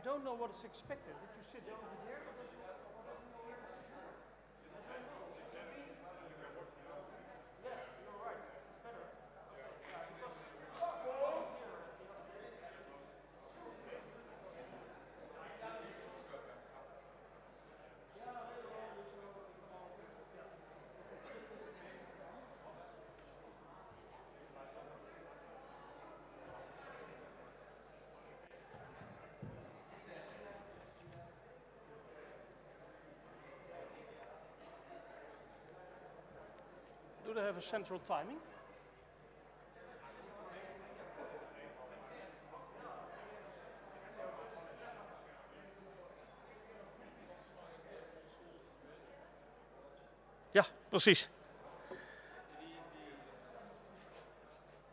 don't know what is expected. Did you sit over there? Yes, you're right. It's better. Do they have a central timing? Ja, precies.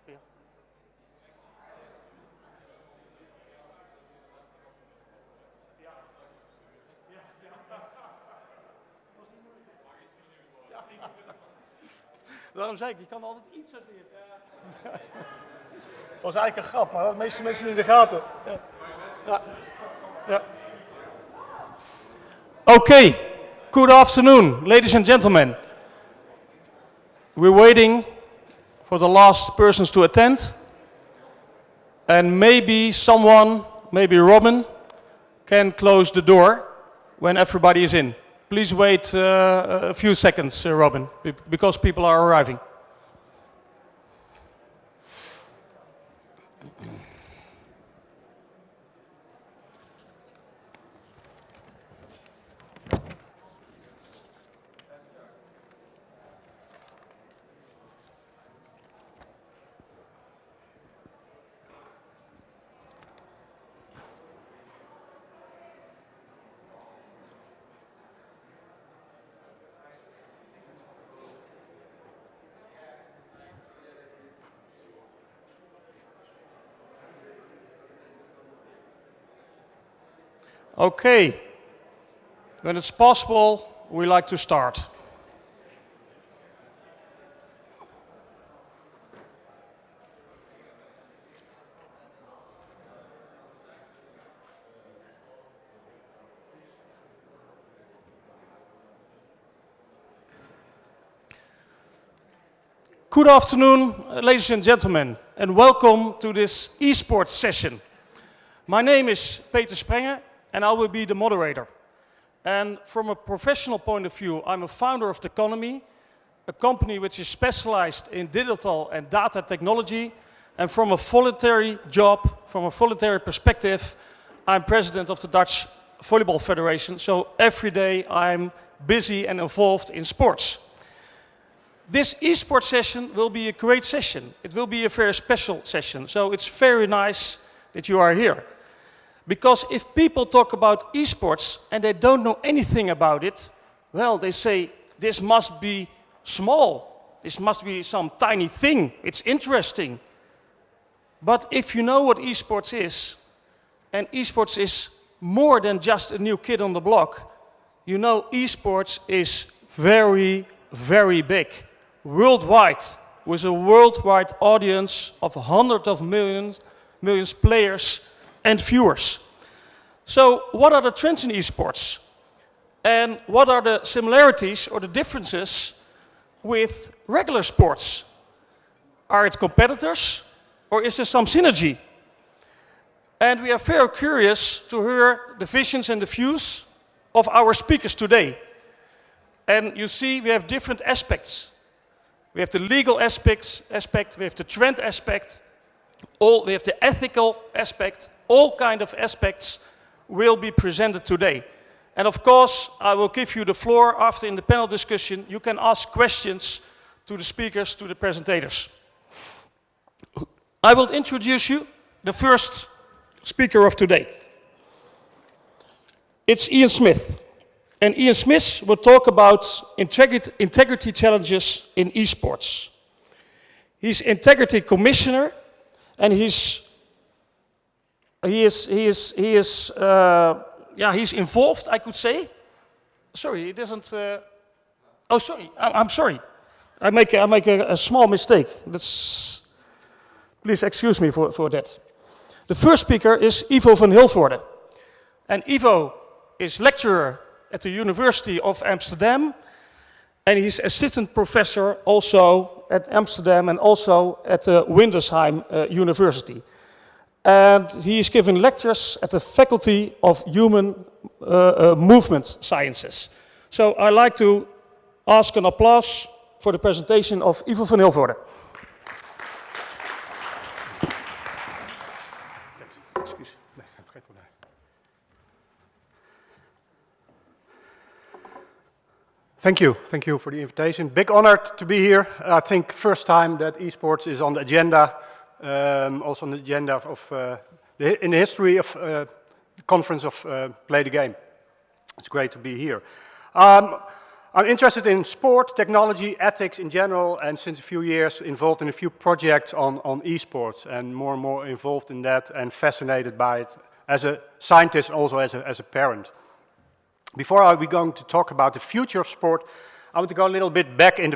Ja. Daarom zei ik, je kan altijd iets uitleren. Het was eigenlijk een grap, maar de meeste mensen niet in de gaten. Ja. Ja. Ja. Okay, good afternoon, ladies and gentlemen. We're waiting for the last persons to attend. And maybe someone, maybe Robin, can close the door when everybody is in. Please wait a few seconds, Robin, because people are arriving. Okay, when it's possible, we like to start. Good afternoon, ladies and gentlemen, and welcome to this esports session. My name is Peter Sprenger, and I will be the moderator. And from a professional point of view, I'm a founder of Techonomy, a company which is specialized in digital and data technology. And from a voluntary job, from a voluntary perspective, I'm president of the Dutch Volleyball Federation. So every day I'm busy and involved in sports. This esports session will be a great session. It will be a very special session. So it's very nice that you are here. Because if people talk about esports and they don't know anything about it, well, they say, this must be small. This must be some tiny thing. It's interesting. But if you know what esports is, and esports is more than just a new kid on the block, you know esports is very, very big. Worldwide, with a worldwide audience of hundreds of millions players and viewers. So what are the trends in esports? And what are the similarities or the differences with regular sports? Are it competitors or is there some synergy? And we are very curious to hear the visions and the views of our speakers today. And you see we have different aspects. We have the legal aspect, we have the trend aspect, we have the ethical aspect. All kind of aspects will be presented today. And of course, I will give you the floor after in the panel discussion. You can ask questions to the speakers, to the presentators. I will introduce you the first speaker of today. It's Ian Smith. And Ian Smith will talk about integrity challenges in esports. He's Integrity Commissioner, and he's involved, I could say. Sorry, it doesn't. Oh, sorry. I'm sorry. I make a small mistake. Please excuse me for that. The first speaker is Ivo van Hilvoorde. And Ivo is lecturer at the University of Amsterdam, and he's assistant professor also at Amsterdam and also at the Windesheim University. And he is giving lectures at the Faculty of Human Movement Sciences. So I'd like to ask an applause for the presentation of Ivo van Hilvoorde. Thank you for the invitation. Big honor to be here. I think first time that esports is on the agenda, also on the agenda of in the history of the conference of Play the Game. It's great to be here. I'm interested in sport, technology, ethics in general, and since a few years involved in a few projects on esports, and more involved in that and fascinated by it as a scientist, also as a parent. Before we're going to talk about the future of sport, I want to go a little bit back in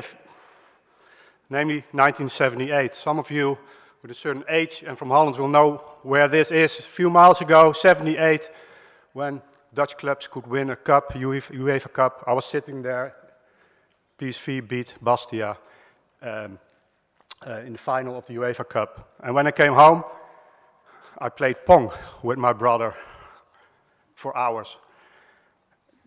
namely 1978. Some of you with a certain age and from Holland will know where this is. A few miles ago, 78, when Dutch clubs could win a cup, UEFA Cup. I was sitting there, PSV beat Bastia in the final of the UEFA Cup. And when I came home, I played Pong with my brother for hours.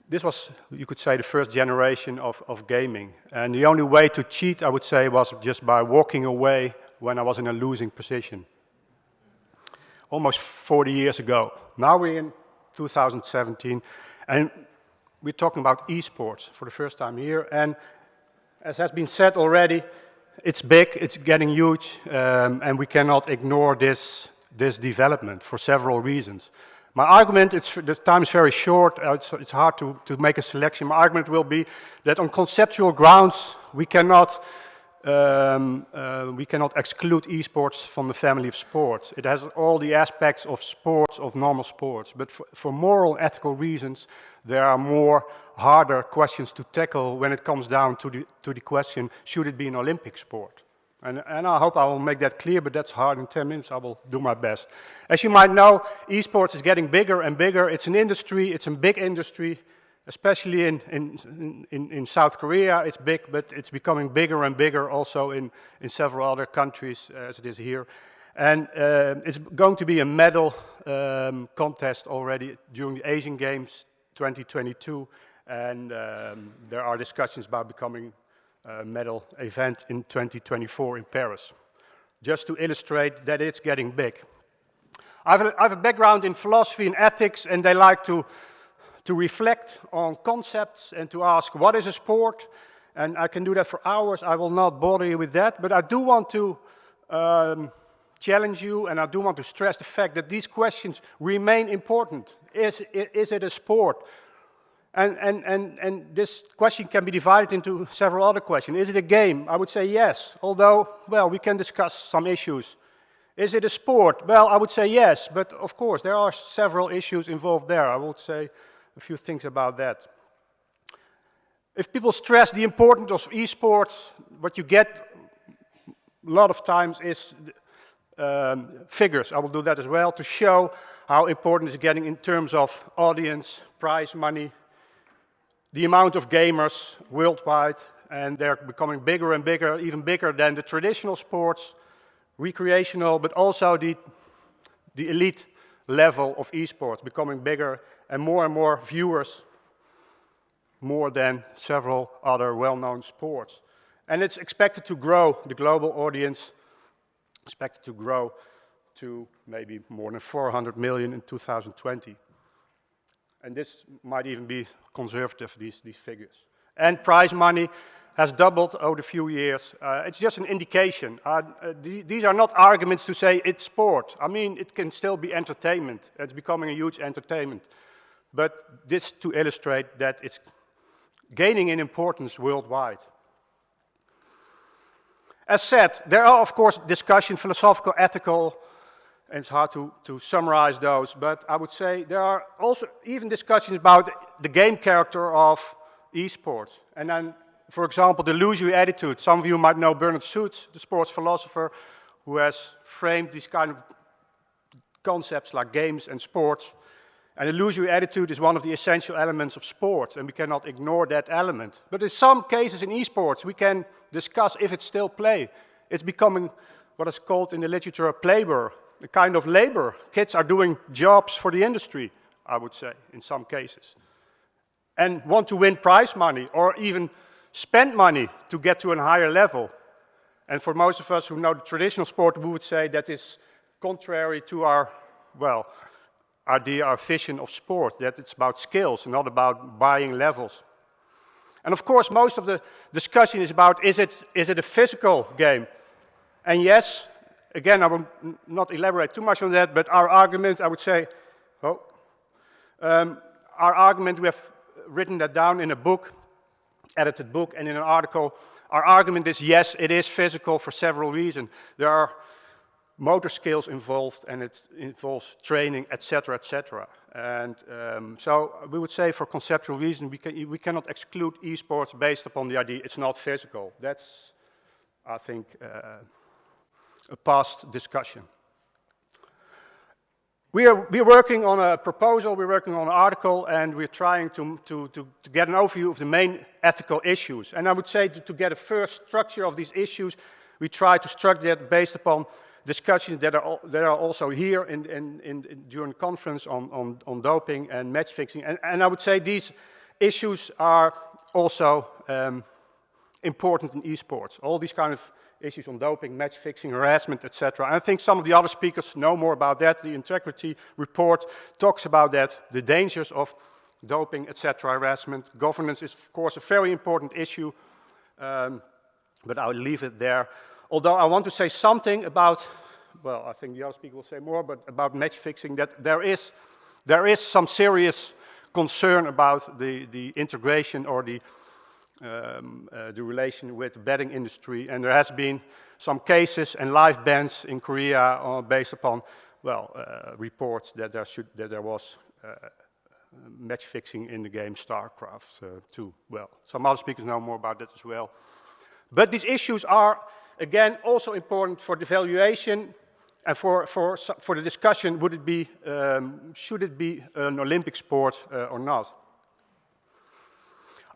This was, you could say, the first generation of gaming. And the only way to cheat, I would say, was just by walking away when I was in a losing position. Almost 40 years ago. Now we're in 2017, and we're talking about esports for the first time here. And as has been said already, it's big, it's getting huge, and we cannot ignore this development for several reasons. My argument, the time is very short, it's hard to make a selection. My argument will be that on conceptual grounds, we cannot exclude esports from the family of sports. It has all the aspects of sports, of normal sports. But for moral, ethical reasons, there are more harder questions to tackle when it comes down to the question, should it be an Olympic sport? And I hope I will make that clear, but that's hard. In 10 minutes, I will do my best. As you might know, esports is getting bigger and bigger. It's an industry, it's a big industry, especially in South Korea. It's big, but it's becoming bigger and bigger also in several other countries, as it is here. And it's going to be a medal contest already during the Asian Games 2022. And there are discussions about becoming medal event in 2024 in Paris, just to illustrate that it's getting big. I have a background in philosophy and ethics, and they like to reflect on concepts and to ask what is a sport, and I can do that for hours. I will not bother you with that, but I do want to challenge you, and I do want to stress the fact that these questions remain important. Is it a sport? And this question can be divided into several other questions. Is it a game? I would say yes, although, well, we can discuss some issues. Is it a sport? Well, I would say yes, but of course, there are several issues involved there. I will say a few things about that. If people stress the importance of esports, what you get a lot of times is figures. I will do that as well, to show how important it's getting in terms of audience, prize money, the amount of gamers worldwide, and they're becoming bigger and bigger, even bigger than the traditional sports, recreational, but also the elite level of esports, becoming bigger and more viewers, more than several other well-known sports. And it's expected to grow, the global audience, expected to grow to maybe more than 400 million in 2020. And this might even be conservative, these figures. And prize money has doubled over the few years. It's just an indication. These are not arguments to say it's sport. I mean, it can still be entertainment. It's becoming a huge entertainment. But this to illustrate that it's gaining in importance worldwide. As said, there are, of course, discussion, philosophical, ethical, and it's hard to summarize those, but I would say there are also even discussions about the game character of esports. And then, for example, the illusory attitude. Some of you might know Bernard Suits, the sports philosopher, who has framed these kind of concepts like games and sports. An illusory attitude is one of the essential elements of sport, and we cannot ignore that element. But in some cases in esports, we can discuss if it's still play. It's becoming what is called in the literature a playbur, a kind of labor. Kids are doing jobs for the industry, I would say, in some cases. And want to win prize money or even spend money to get to a higher level. And for most of us who know the traditional sport, we would say that is contrary to our, well, idea, our vision of sport, that it's about skills and not about buying levels. And of course, most of the discussion is about, is it a physical game? And yes, again, I will not elaborate too much on that, but our argument, I would say, our argument, we have written that down in a book, edited book, and in an article. Our argument is, yes, it is physical for several reasons. There are motor skills involved, and it involves training, etc., etc. And so we would say, for conceptual reasons, we cannot exclude esports based upon the idea it's not physical. That's, I think, a past discussion. We're working on a proposal, we're working on an article, and we're trying to get an overview of the main ethical issues. And I would say to get a first structure of these issues, we try to structure that based upon discussions that are also here during the conference on doping and match fixing. And I would say these issues are also important in esports. All these kind of issues on doping, match fixing, harassment, etc. And I think some of the other speakers know more about that. The integrity report talks about that, the dangers of doping, etc., harassment. Governance is, of course, a very important issue, but I'll leave it there. Although I want to say something about, well, I think the other speaker will say more, but about match fixing, that there is some serious concern about the integration or the relation with the betting industry, and there has been some cases and live bans in Korea based upon, well, reports that there was match fixing in the game StarCraft 2. Well, some other speakers know more about that as well. But these issues are, again, also important for the evaluation and for the discussion. Would it be, should it be an Olympic sport or not?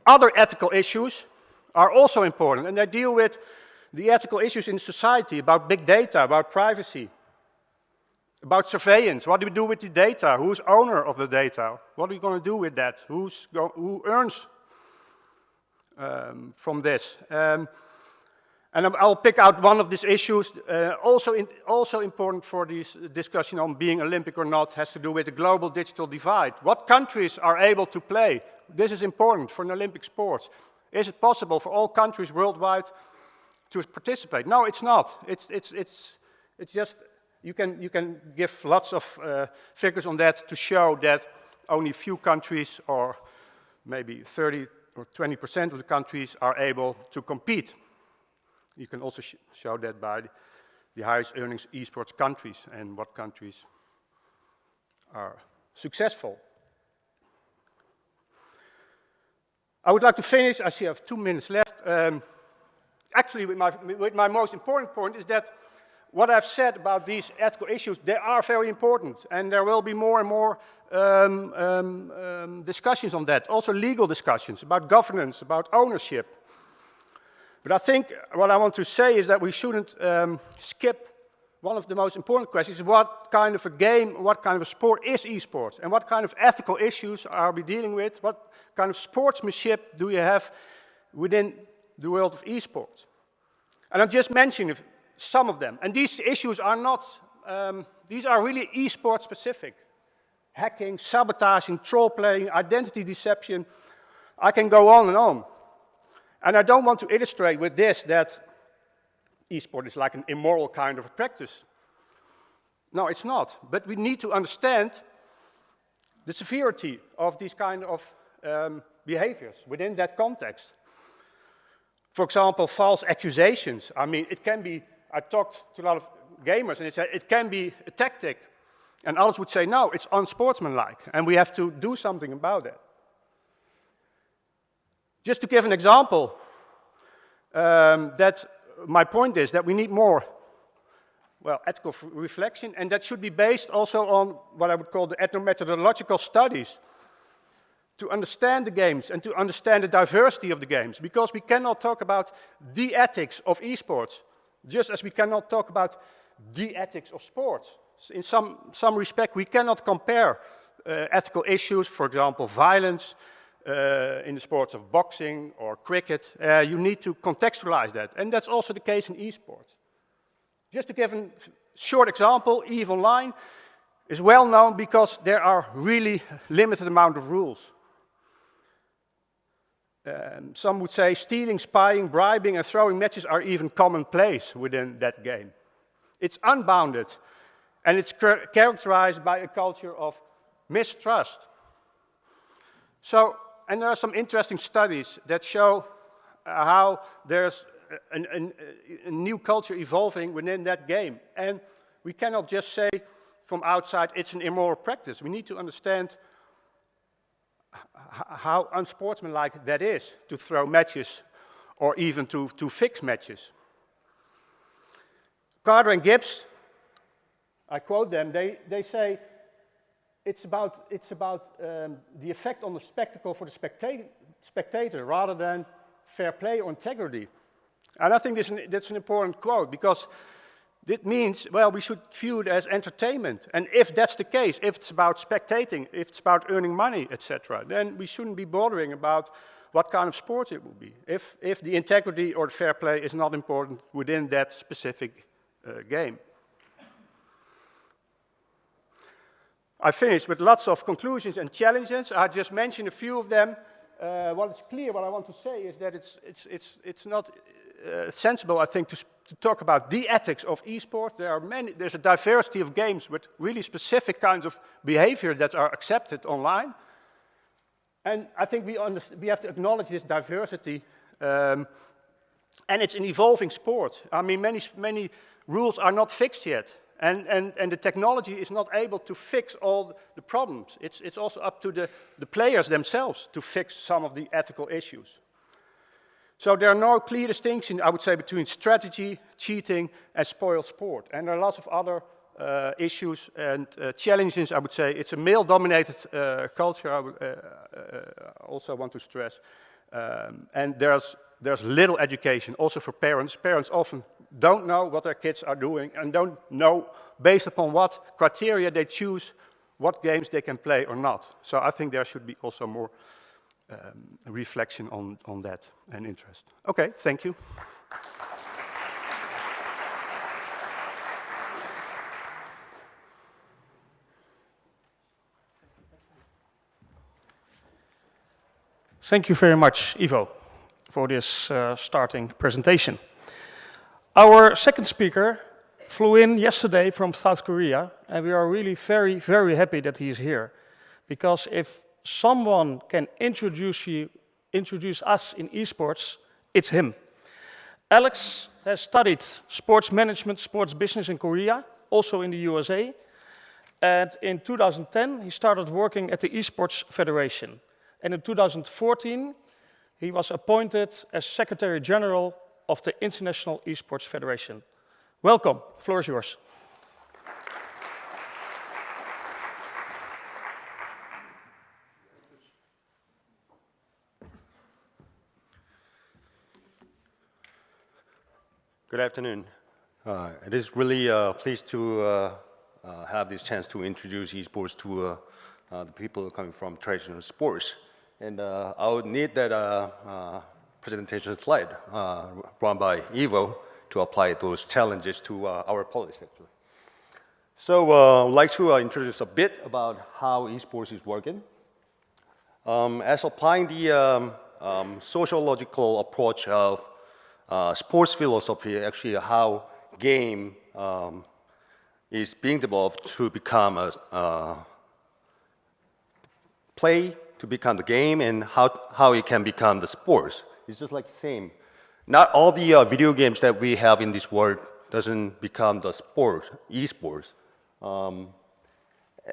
Other ethical issues are also important, and they deal with the ethical issues in society, about big data, about privacy, about surveillance. What do we do with the data? Who's owner of the data? What are we going to do with that? Who earns from this? And I'll pick out one of these issues, also important for this discussion on being Olympic or not, has to do with the global digital divide. What countries are able to play? This is important for an Olympic sport. Is it possible for all countries worldwide to participate? No, it's not. It's just, you can give lots of figures on that to show that only a few countries, or maybe 30 or 20% of the countries, are able to compete. You can also show that by the highest earnings esports countries and what countries are successful. I would like to finish, I see I have 2 minutes left, actually with my most important point is that what I've said about these ethical issues, they are very important, and there will be more and more discussions on that, also legal discussions about governance, about ownership. But I think what I want to say is that we shouldn't skip one of the most important questions: what kind of a game, what kind of a sport is esports, and what kind of ethical issues are we dealing with? What kind of sportsmanship do you have within the world of esports? And I'm just mentioning some of them. And these issues are not, these are really esports specific. Hacking, sabotaging, troll playing, identity deception. I can go on and on. And I don't want to illustrate with this that esport is like an immoral kind of a practice. No, it's not. But we need to understand the severity of these kind of behaviors within that context. For example, false accusations. I mean, it can be, I talked to a lot of gamers and they said it can be a tactic. And others would say, no, it's unsportsmanlike, and we have to do something about it. Just to give an example, that my point is that we need more, well, ethical reflection, and that should be based also on what I would call the ethnomethodological studies to understand the games and to understand the diversity of the games, because we cannot talk about the ethics of esports, just as we cannot talk about the ethics of sports. So in some respect, we cannot compare ethical issues, for example, violence in the sports of boxing or cricket. You need to contextualize that, and that's also the case in esports. Just to give a short example, EVE Online is well known because there are really limited amount of rules. Some would say stealing, spying, bribing, and throwing matches are even commonplace within that game. It's unbounded, and it's characterized by a culture of mistrust. So, and there are some interesting studies that show how there's a new culture evolving within that game. And we cannot just say from outside it's an immoral practice. We need to understand how unsportsmanlike that is to throw matches or even to fix matches. Carter and Gibbs, I quote them, they say it's about the effect on the spectacle for the spectator rather than fair play or integrity. And I think that's an important quote, because it means, well, we should view it as entertainment. And if that's the case, if it's about spectating, if it's about earning money, etc., then we shouldn't be bothering about what kind of sport it will be, if the integrity or the fair play is not important within that specific game. I finished with lots of conclusions and challenges. I just mentioned a few of them. What is clear, what I want to say is that it's not sensible, I think, to talk about the ethics of esports. There's a diversity of games with really specific kinds of behavior that are accepted online. And I think we have to acknowledge this diversity, and it's an evolving sport. I mean, many rules are not fixed yet, and the technology is not able to fix all the problems. It's also up to the players themselves to fix some of the ethical issues. So there are no clear distinctions, I would say, between strategy, cheating, and spoiled sport. And there are lots of other issues and challenges, I would say. It's a male-dominated culture, I would also want to stress. And there's little education, also for parents. Parents often don't know what their kids are doing and don't know, based upon what criteria they choose, what games they can play or not. So I think there should be also more reflection on that and interest. Okay, thank you. Thank you very much, Ivo, for this starting presentation. Our second speaker flew in yesterday from South Korea, and we are really very, very happy that he is here. Because if someone can introduce us in esports, it's him. Alex has studied sports management, sports business in Korea, also in the USA. And in 2010, he started working at the Esports Federation. And in 2014, he was appointed as Secretary General of the International Esports Federation. Welcome, the floor is yours. Good afternoon. It is really pleased to have this chance to introduce esports to the people coming from traditional sports. And I would need that presentation slide run by Ivo to apply those challenges to our policy, actually. So I would like to introduce a bit about how esports is working. As applying the sociological approach of sports philosophy, actually how game is being developed to become a play, to become the game, and how it can become the sports. It's just like the same. Not all the video games that we have in this world doesn't become the sport, esports.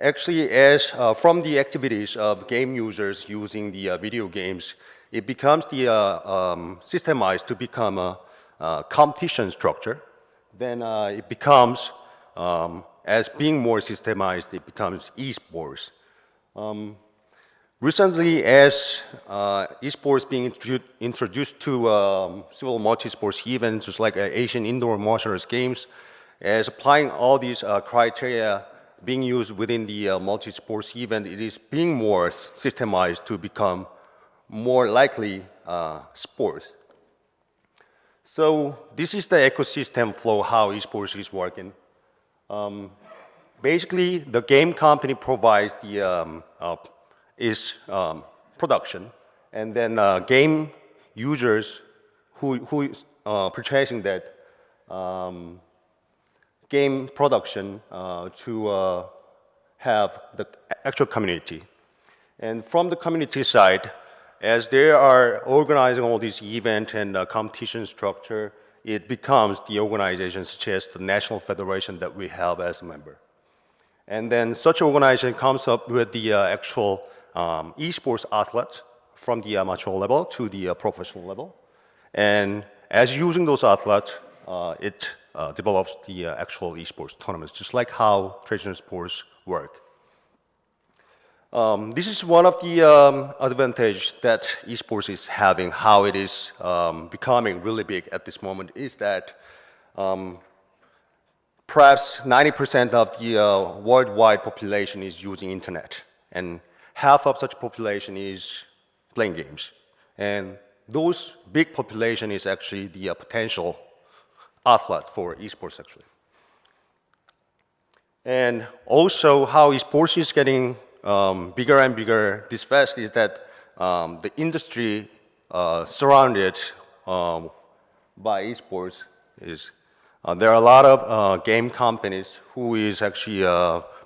Actually, as from the activities of game users using the video games, it becomes the systemized to become a competition structure. Then it becomes as being more systemized, it becomes esports. Recently, as esports being introduced to civil multi-sports events, just like Asian Indoor Martial Arts Games, as applying all these criteria being used within the multi-sports event, it is being more systemized to become more likely sports. So this is the ecosystem flow, how esports is working. Basically, the game company provides the production, and then game users who is purchasing that game production to have the actual community. And from the community side, as they are organizing all these events and competition structure, it becomes the organization such as the National Federation that we have as a member. And then such organization comes up with the actual esports athletes from the amateur level to the professional level. And as using those athletes, it develops the actual esports tournaments, just like how traditional sports work. This is one of the advantages that esports is having, how it is becoming really big at this moment, is that perhaps 90% of the worldwide population is using internet, and half of such population is playing games. And those big population is actually the potential athlete for esports actually. And also how esports is getting bigger and bigger this fast is that the industry surrounded by esports is there are a lot of game companies who is actually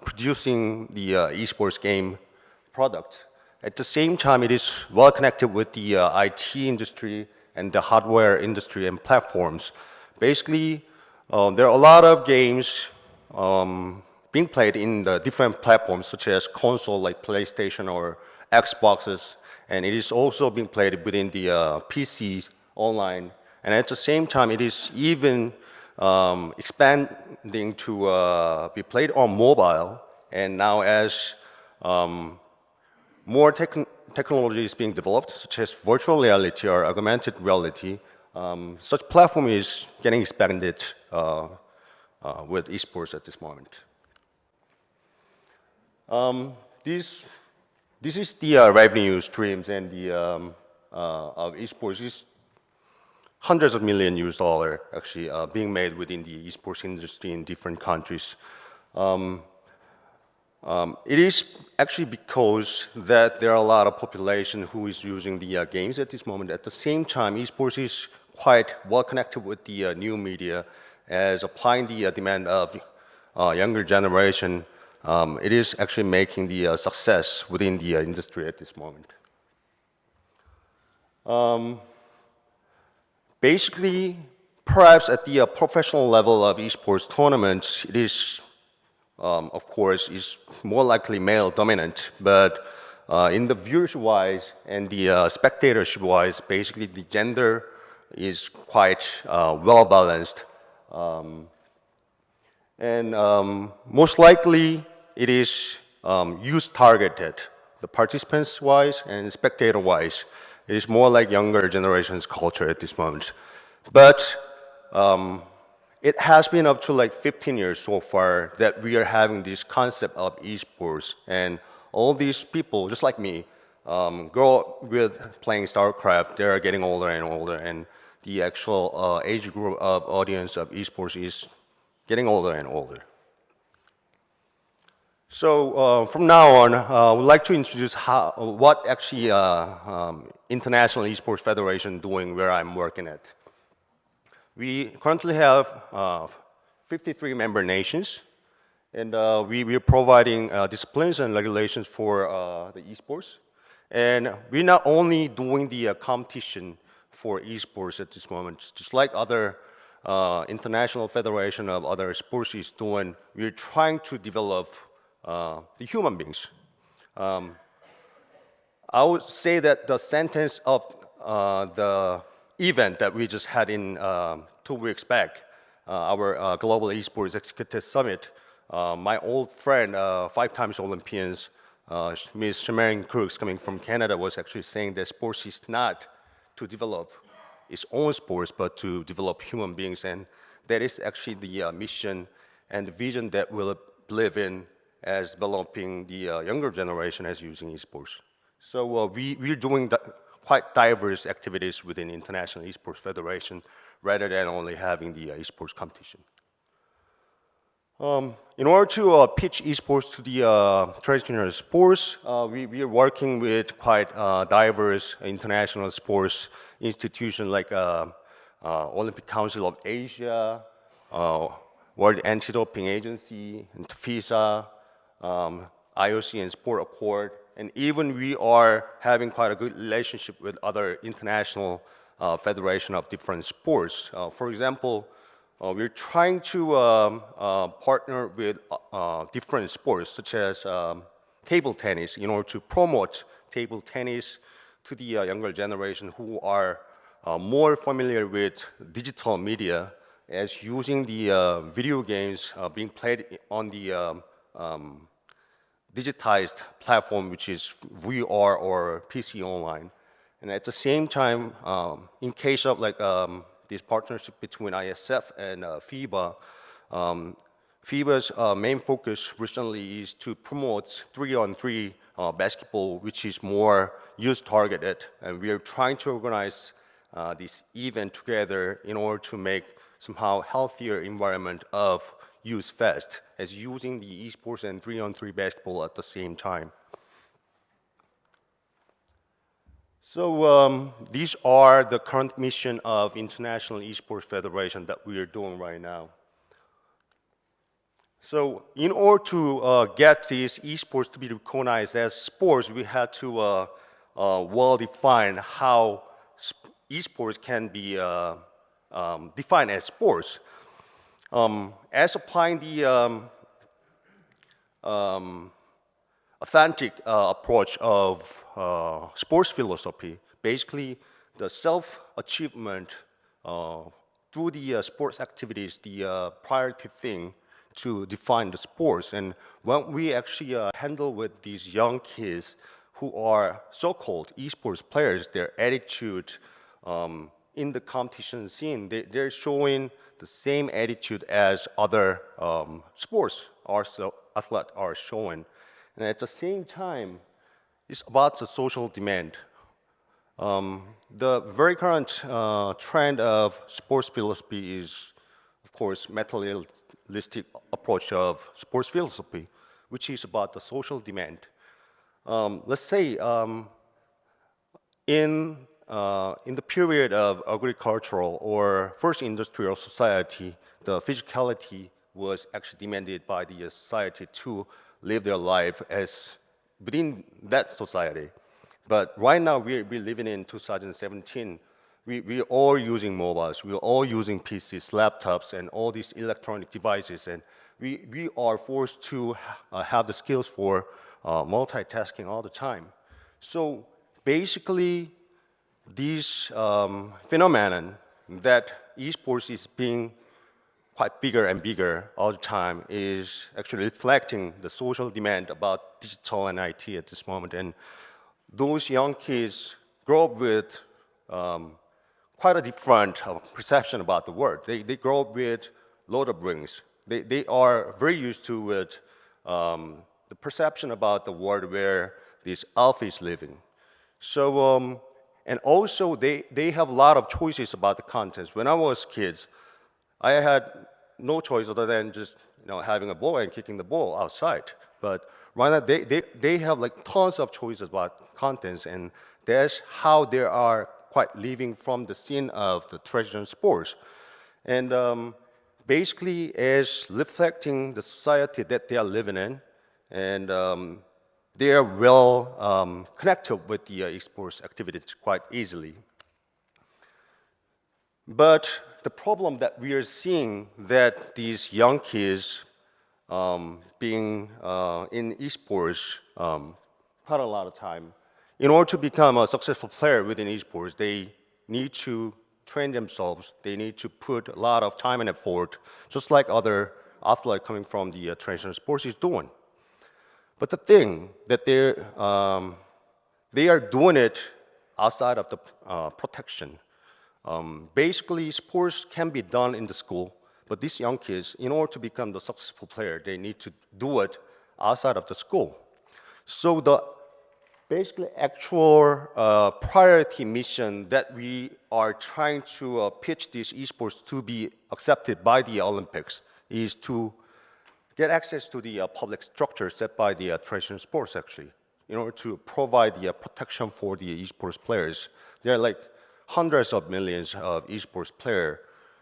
producing the esports game product. At the same time, it is well connected with the IT industry and the hardware industry and platforms. Basically, there are a lot of games being played in the different platforms, such as console like PlayStation or Xboxes, and it is also being played within the PCs online. And at the same time, it is even expanding to be played on mobile. And now, as more technology is being developed, such as virtual reality or augmented reality, such platform is getting expanded with esports at this moment. This is the revenue streams and the of esports. Is hundreds of millions US dollars actually being made within the esports industry in different countries. It is actually because that there are a lot of population who is using the games at this moment. At the same time, esports is quite well connected with the new media, as applying the demand of younger generation. It is actually making the success within the industry at this moment. Basically, perhaps at the professional level of esports tournaments, it is, of course, is more likely male dominant, but in the viewership-wise and the spectatorship-wise, basically the gender is quite well balanced. And most likely, it is youth targeted. The participants-wise and spectator-wise, it is more like younger generation's culture at this moment. But it has been up to like 15 years so far that we are having this concept of esports, and all these people, just like me, grow up with playing StarCraft. They are getting older and older, and the actual age group of audience of esports is getting older and older. So from now on, I would like to introduce what actually International Esports Federation doing where I'm working at. We currently have 53 member nations, and we are providing disciplines and regulations for the esports. And we're not only doing the competition for esports at this moment, just like other international federation of other sports is doing, we're trying to develop the human beings. I would say that the sentence of the event that we just had in 2 weeks back, our Global Esports Executive Summit, my old friend, 5 times Olympians, Ms. Shemaine Crooks, coming from Canada, was actually saying that sports is not to develop its own sports, but to develop human beings. And that is actually the mission and the vision that we'll believe in as developing the younger generation as using esports. So we're doing quite diverse activities within International Esports Federation rather than only having the esports competition. In order to pitch esports to the traditional sports, we are working with quite diverse international sports institutions like Olympic Council of Asia, World Anti-Doping Agency, and FISA, IOC and Sport Accord, and even we are having quite a good relationship with other international federation of different sports. For example, we're trying to partner with different sports, such as table tennis, in order to promote table tennis to the younger generation who are more familiar with digital media, as using the video games being played on the digitized platform, which is VR or PC online. And at the same time, in case of like this partnership between ISF and FIBA, FIBA's main focus recently is to promote 3-on-3 basketball, which is more youth-targeted. And we are trying to organize this event together in order to make somehow healthier environment of youth fest, as using the esports and 3-on-3 basketball at the same time. So these are the current mission of International Esports Federation that we are doing right now. So in order to get these esports to be recognized as sports, we had to well define how esports can be defined as sports. As applying the authentic approach of sports philosophy, basically the self-achievement through the sports activities, the priority thing to define the sports. And when we actually handle with these young kids who are so-called esports players, their attitude in the competition scene, they're showing the same attitude as other sports athletes are showing. And at the same time, it's about the social demand. The very current trend of sports philosophy is, of course, materialistic approach of sports philosophy, which is about the social demand. Let's say in the period of agricultural or first industrial society, the physicality was actually demanded by the society to live their life as within that society. But right now, we're living in 2017. We're all using mobiles, we're all using PCs, laptops, and all these electronic devices, and we are forced to have the skills for multitasking all the time. So basically, these phenomenon that esports is being quite bigger and bigger all the time is actually reflecting the social demand about digital and IT at this moment. And those young kids grow up with quite a different perception about the world. They grow up with Lord of the Rings. They are very used to with the perception about the world where this elf is living. So, and also they have a lot of choices about the contents. When I was kids, I had no choice other than just having a ball and kicking the ball outside. But right now they have like tons of choices about contents, and that's how they are quite living from the scene of the traditional sports. And basically is reflecting the society that they are living in, and they are well connected with the esports activities quite easily. But the problem that we are seeing that these young kids being in esports quite a lot of time, in order to become a successful player within esports, they need to train themselves. They need to put a lot of time and effort, just like other athletes coming from the traditional sports is doing. But the thing that they are doing it outside of the protection. Basically, sports can be done in the school, but these young kids, in order to become the successful player, they need to do it outside of the school. So the basically actual priority mission that we are trying to pitch these esports to be accepted by the Olympics is to get access to the public structure set by the traditional sports, actually, in order to provide the protection for the esports players. There are like hundreds of millions of esports players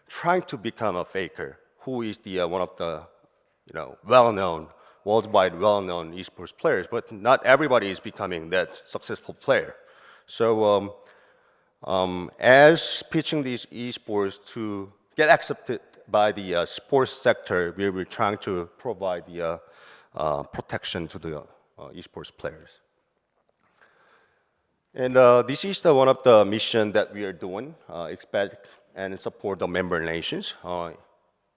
trying to become a faker, who is the one of the well-known, worldwide well-known esports players, but not everybody is becoming that successful player. So as pitching these esports to get accepted by the sports sector, we were trying to provide the protection to the esports players. And this is one of the missions that we are doing, expect and support the member nations.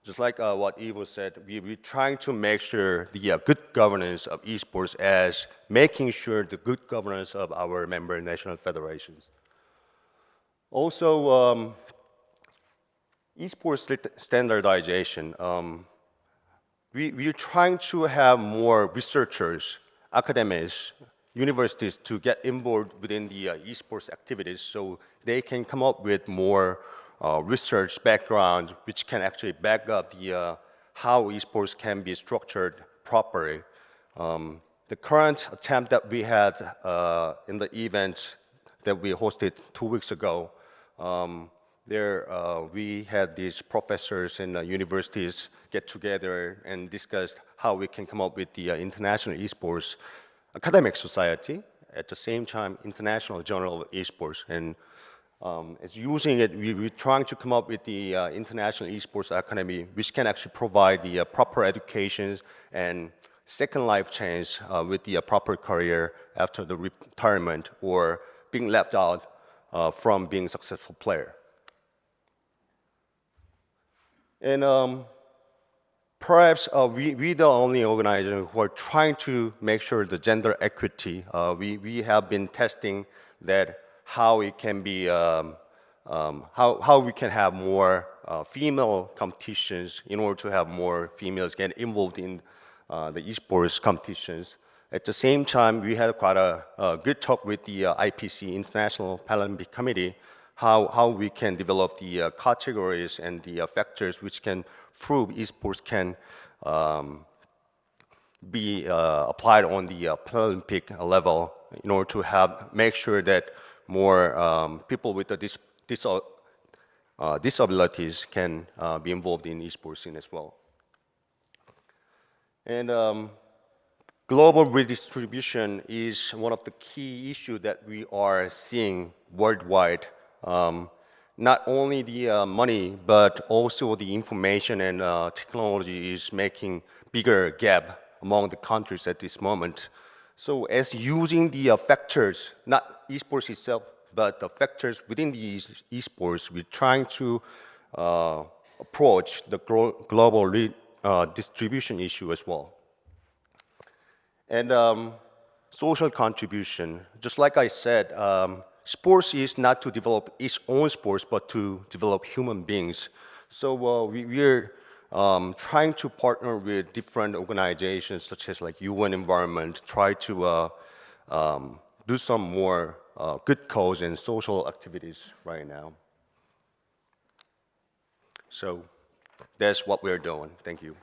Just like what Ivo said, we're trying to make sure the good governance of esports as making sure the good governance of our member national federations. Also, esports standardization. We're trying to have more researchers, academics, universities to get involved within the esports activities so they can come up with more research background which can actually back up the how esports can be structured properly. The current attempt that we had in the event that we hosted 2 weeks ago, we had these professors and universities get together and discuss how we can come up with the International Esports Academic Society, at the same time International Journal of Esports. And as using it, we're trying to come up with the International Esports Academy, which can actually provide the proper education and second life chance with the proper career after the retirement or being left out from being a successful player. And perhaps we're the only organization who are trying to make sure the gender equity. We have been testing that how it can be, how we can have more female competitions in order to have more females get involved in the esports competitions. At the same time, we had quite a good talk with the IPC, International Paralympic Committee, how we can develop the categories and the factors which can prove esports can be applied on the Paralympic level in order to make sure that more people with disabilities can be involved in esports scene as well. And global redistribution is one of the key issues that we are seeing worldwide. Not only the money, but also the information and technology is making bigger gap among the countries at this moment. So as using the factors, not esports itself, but the factors within the esports, we're trying to approach the global distribution issue as well. And social contribution, just like I said, sports is not to develop its own sports, but to develop human beings. So we're trying to partner with different organizations such as like UN Environment, try to do some more good cause and social activities right now. So that's what we're doing. Thank you.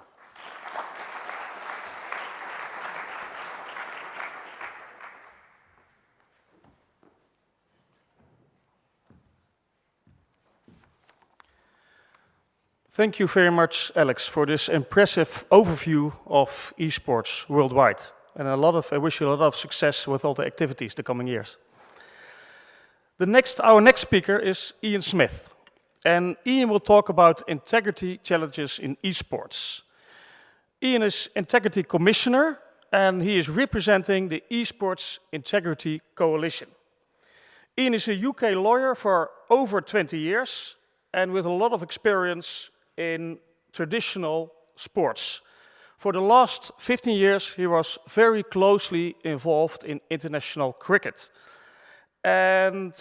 Thank you very much, Alex, for this impressive overview of esports worldwide. And I wish you a lot of success with all the activities the coming years. Our next speaker is Ian Smith. And Ian will talk about integrity challenges in esports. Ian is Integrity Commissioner, and he is representing the Esports Integrity Coalition. Ian is a UK lawyer for over 20 years, and with a lot of experience in traditional sports. For the last 15 years, he was very closely involved in international cricket. And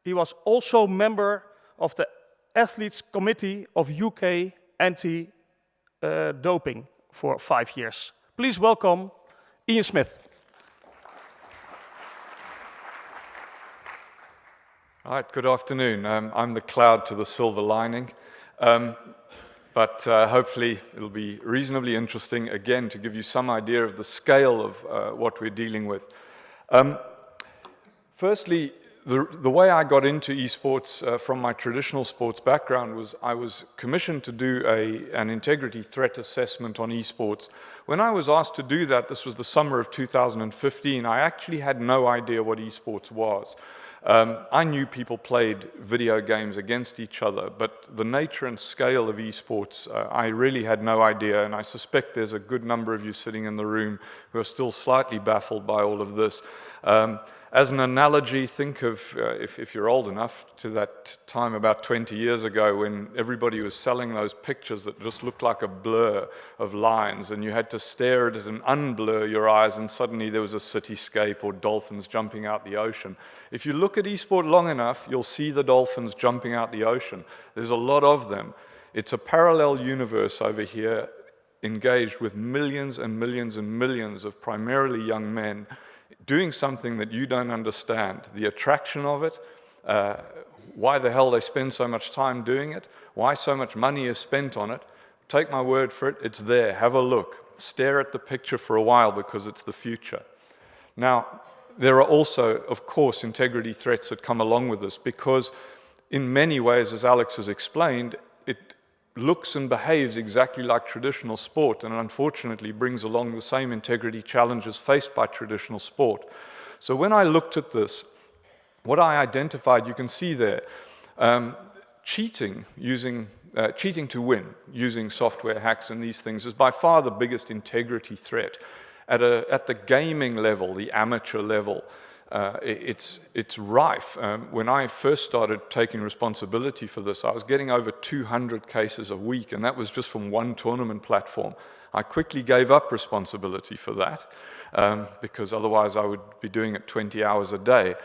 he was also member of the Athletes Committee of UK Anti-Doping for 5 years. Please welcome Ian Smith. All right, good afternoon. I'm the cloud to the silver lining, but hopefully it'll be reasonably interesting, again, to give you some idea of the scale of what we're dealing with. Firstly, the way I got into esports from my traditional sports background was I was commissioned to do an integrity threat assessment on esports. When I was asked to do that, this was the summer of 2015, I actually had no idea what esports was. I knew people played video games against each other, but the nature and scale of esports, I really had no idea, and I suspect there's a good number of you sitting in the room who are still slightly baffled by all of this. As an analogy, think of, if you're old enough, to that time about 20 years ago when everybody was selling those pictures that just looked like a blur of lines, and you had to stare at it and unblur your eyes, and suddenly there was a cityscape or dolphins jumping out the ocean. If you look at esport long enough, you'll see the dolphins jumping out the ocean. There's a lot of them. It's a parallel universe over here, engaged with millions and millions and millions of primarily young men doing something that you don't understand. The attraction of it, why the hell they spend so much time doing it, why so much money is spent on it. Take my word for it, it's there. Have a look. Stare at the picture for a while because it's the future. Now, there are also, of course, integrity threats that come along with this because in many ways, as Alex has explained, it looks and behaves exactly like traditional sport and unfortunately brings along the same integrity challenges faced by traditional sport. So when I looked at this, what I identified, you can see there, cheating to win using software hacks and these things is by far the biggest integrity threat. At the gaming level, the amateur level, it's rife. When I first started taking responsibility for this, I was getting over 200 cases a week, and that was just from one tournament platform. I quickly gave up responsibility for that, because otherwise I would be doing it 20 hours a day.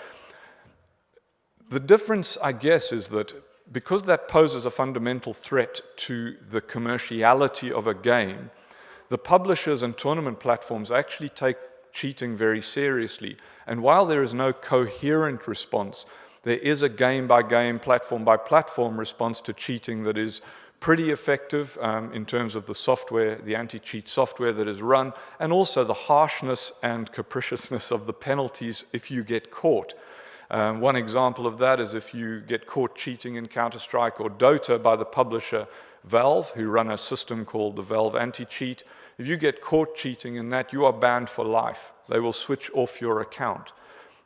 The difference, I guess, is that because that poses a fundamental threat to the commerciality of a game, the publishers and tournament platforms actually take cheating very seriously. And while there is no coherent response, there is a game-by-game, platform-by-platform response to cheating that is pretty effective in terms of the software, the anti-cheat software that is run, and also the harshness and capriciousness of the penalties if you get caught. One example of that is if you get caught cheating in Counter-Strike or Dota by the publisher Valve, who run a system called the Valve Anti-Cheat. If you get caught cheating in that, you are banned for life. They will switch off your account.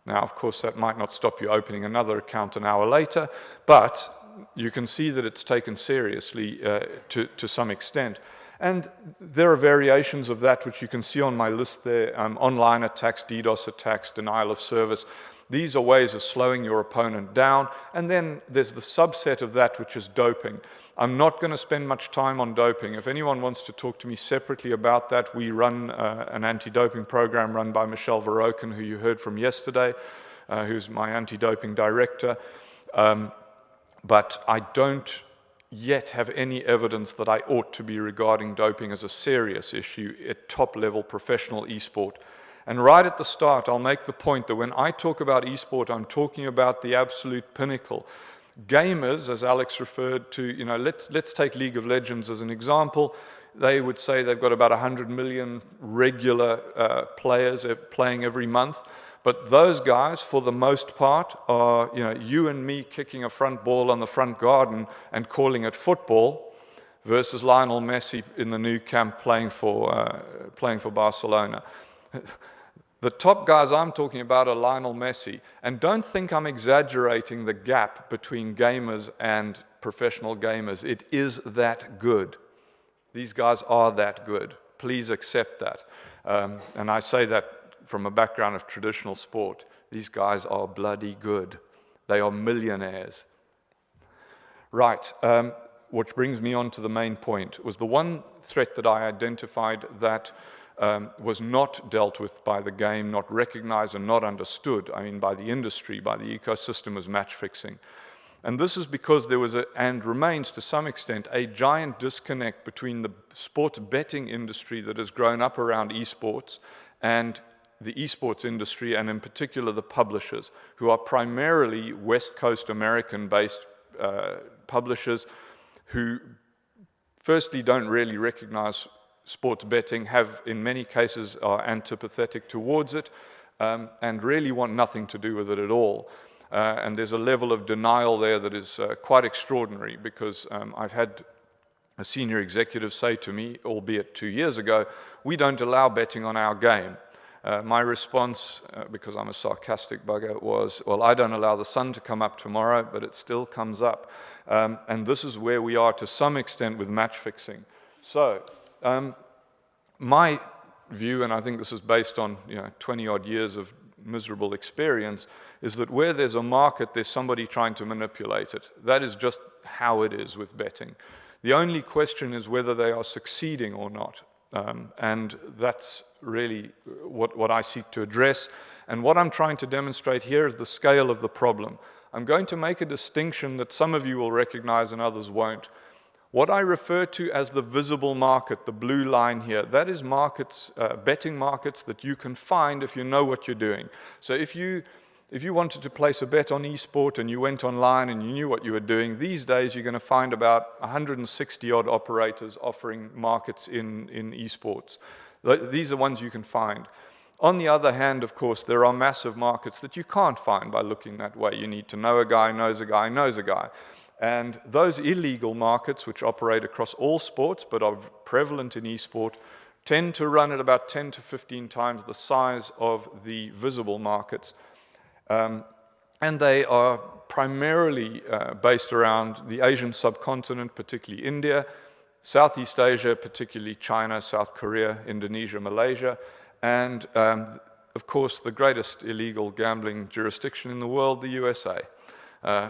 Now, of course, that might not stop you opening another account an hour later, but you can see that it's taken seriously to some extent. And there are variations of that, which you can see on my list there, online attacks, DDoS attacks, denial of service. These are ways of slowing your opponent down. And then there's the subset of that, which is doping. I'm not going to spend much time on doping. If anyone wants to talk to me separately about that, we run an anti-doping program run by Michelle Verroken, who you heard from yesterday, who's my anti-doping director. But I don't yet have any evidence that I ought to be regarding doping as a serious issue at top-level professional esport. And right at the start, I'll make the point that when I talk about esport, I'm talking about the absolute pinnacle. Gamers, as Alex referred to, you know, let's take League of Legends as an example. They would say they've got about 100 million regular players playing every month. But those guys, for the most part, are, you know, you and me kicking a front ball on the front garden and calling it football, versus Lionel Messi in the Nou Camp playing for Barcelona. The top guys I'm talking about are Lionel Messi, and don't think I'm exaggerating the gap between gamers and professional gamers. It is that good. These guys are that good. Please accept that. And I say that from a background of traditional sport. These guys are bloody good. They are millionaires. Right, which brings me on to the main point, was the one threat that I identified that was not dealt with by the game, not recognized and not understood, I mean by the industry, by the ecosystem, was match fixing. And this is because there was, and remains to some extent, a giant disconnect between the sports betting industry that has grown up around esports and the esports industry, and in particular the publishers, who are primarily West Coast American-based publishers who firstly don't really recognize sports betting, have in many cases are antipathetic towards it, and really want nothing to do with it at all. And there's a level of denial there that is quite extraordinary, because I've had a senior executive say to me, albeit 2 years ago, we don't allow betting on our game. My response, because I'm a sarcastic bugger, was, well, I don't allow the sun to come up tomorrow, but it still comes up. And this is where we are to some extent with match fixing. So, my view, and I think this is based on 20-odd years of miserable experience, is that where there's a market, there's somebody trying to manipulate it. That is just how it is with betting. The only question is whether they are succeeding or not. And that's really what I seek to address. And what I'm trying to demonstrate here is the scale of the problem. I'm going to make a distinction that some of you will recognize and others won't. What I refer to as the visible market, the blue line here, that is markets, betting markets that you can find if you know what you're doing. So if you wanted to place a bet on esport and you went online and you knew what you were doing, these days you're going to find about 160-odd operators offering markets in esports. These are ones you can find. On the other hand, of course, there are massive markets that you can't find by looking that way. You need to know a guy, knows a guy, knows a guy. And those illegal markets, which operate across all sports but are prevalent in esport, tend to run at about 10 to 15 times the size of the visible markets. And they are primarily based around the Asian subcontinent, particularly India, Southeast Asia, particularly China, South Korea, Indonesia, Malaysia, and of course the greatest illegal gambling jurisdiction in the world, the USA.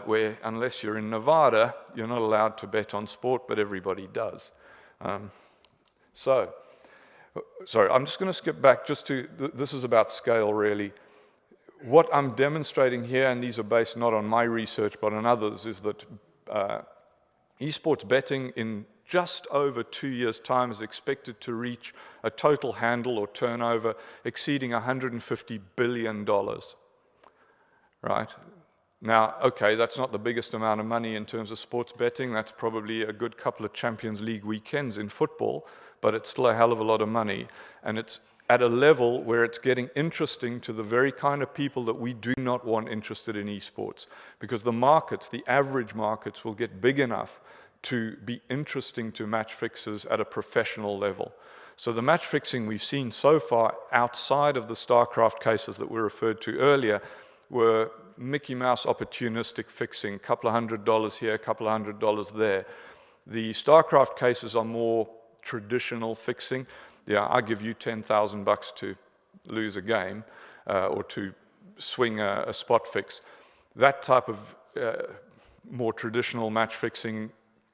Where unless you're in Nevada, you're not allowed to bet on sport, but everybody does. Sorry, I'm just going to skip back just to, this is about scale really. What I'm demonstrating here, and these are based not on my research but on others, is that esports betting in just over 2 years' time is expected to reach a total handle or turnover exceeding $150 billion, right? Now, okay, that's not the biggest amount of money in terms of sports betting. That's probably a good couple of Champions League weekends in football, but it's still a hell of a lot of money. And it's at a level where it's getting interesting to the very kind of people that we do not want interested in esports. Because the markets, the average markets, will get big enough to be interesting to match fixers at a professional level. So the match fixing we've seen so far outside of the StarCraft cases that were referred to earlier were Mickey Mouse opportunistic fixing, a couple of $100 here, a couple of $100 there. The StarCraft cases are more traditional fixing. Yeah, I give you $10,000 to lose a game or to swing a spot fix. That type of more traditional match fixing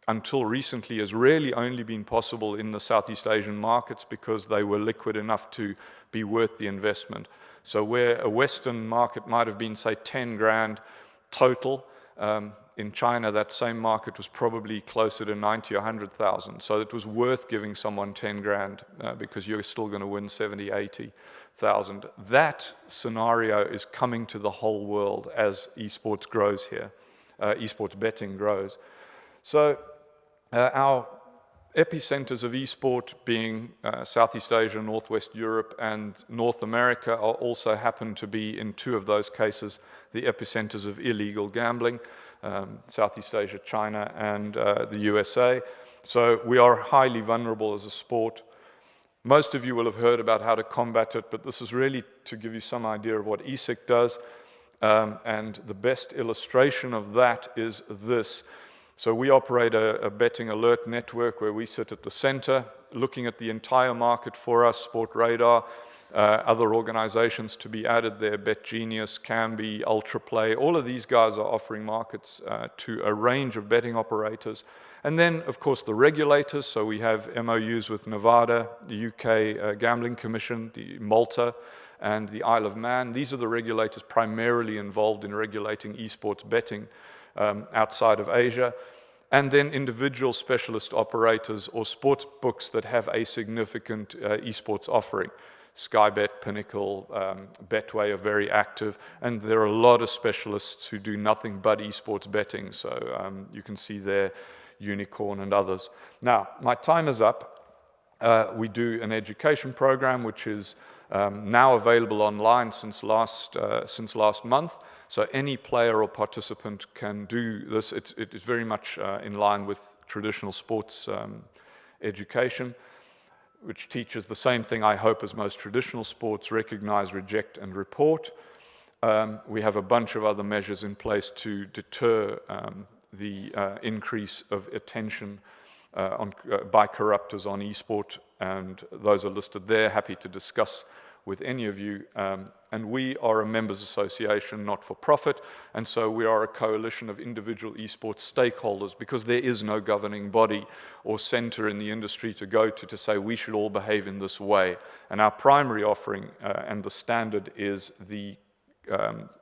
until recently has really only been possible in the Southeast Asian markets because they were liquid enough to be worth the investment. So where a Western market might have been, say, 10 grand total, in China that same market was probably closer to 90 or 100,000. So it was worth giving someone 10 grand because you're still going to win 70, 80,000. That scenario is coming to the whole world as esports grows here, esports betting grows. So our epicenters of esport being Southeast Asia, Northwest Europe, and North America also happen to be, in two of those cases, the epicenters of illegal gambling, Southeast Asia, China, and the USA. So we are highly vulnerable as a sport. Most of you will have heard about how to combat it, but this is really to give you some idea of what ESIC does. And the best illustration of that is this. So we operate a betting alert network where we sit at the center, looking at the entire market for us, Sport Radar, other organizations to be added there, BetGenius, Kambi, UltraPlay, all of these guys are offering markets to a range of betting operators. And then, of course, the regulators, so we have MOUs with Nevada, the UK Gambling Commission, the Malta, and the Isle of Man. These are the regulators primarily involved in regulating esports betting outside of Asia. And then individual specialist operators or sports books that have a significant esports offering. Skybet, Pinnacle, Betway are very active, and there are a lot of specialists who do nothing but esports betting. So you can see there Unicorn and others. Now, my time is up. We do an education program which is now available online since last month. So any player or participant can do this. It is very much in line with traditional sports education, which teaches the same thing, I hope, as most traditional sports: recognize, reject, and report. We have a bunch of other measures in place to deter the increase of attention by corruptors on esport, and those are listed there. Happy to discuss with any of you. And we are a members association, not for profit, and so we are a coalition of individual esports stakeholders, because there is no governing body or center in the industry to go to say we should all behave in this way. And our primary offering and the standard is the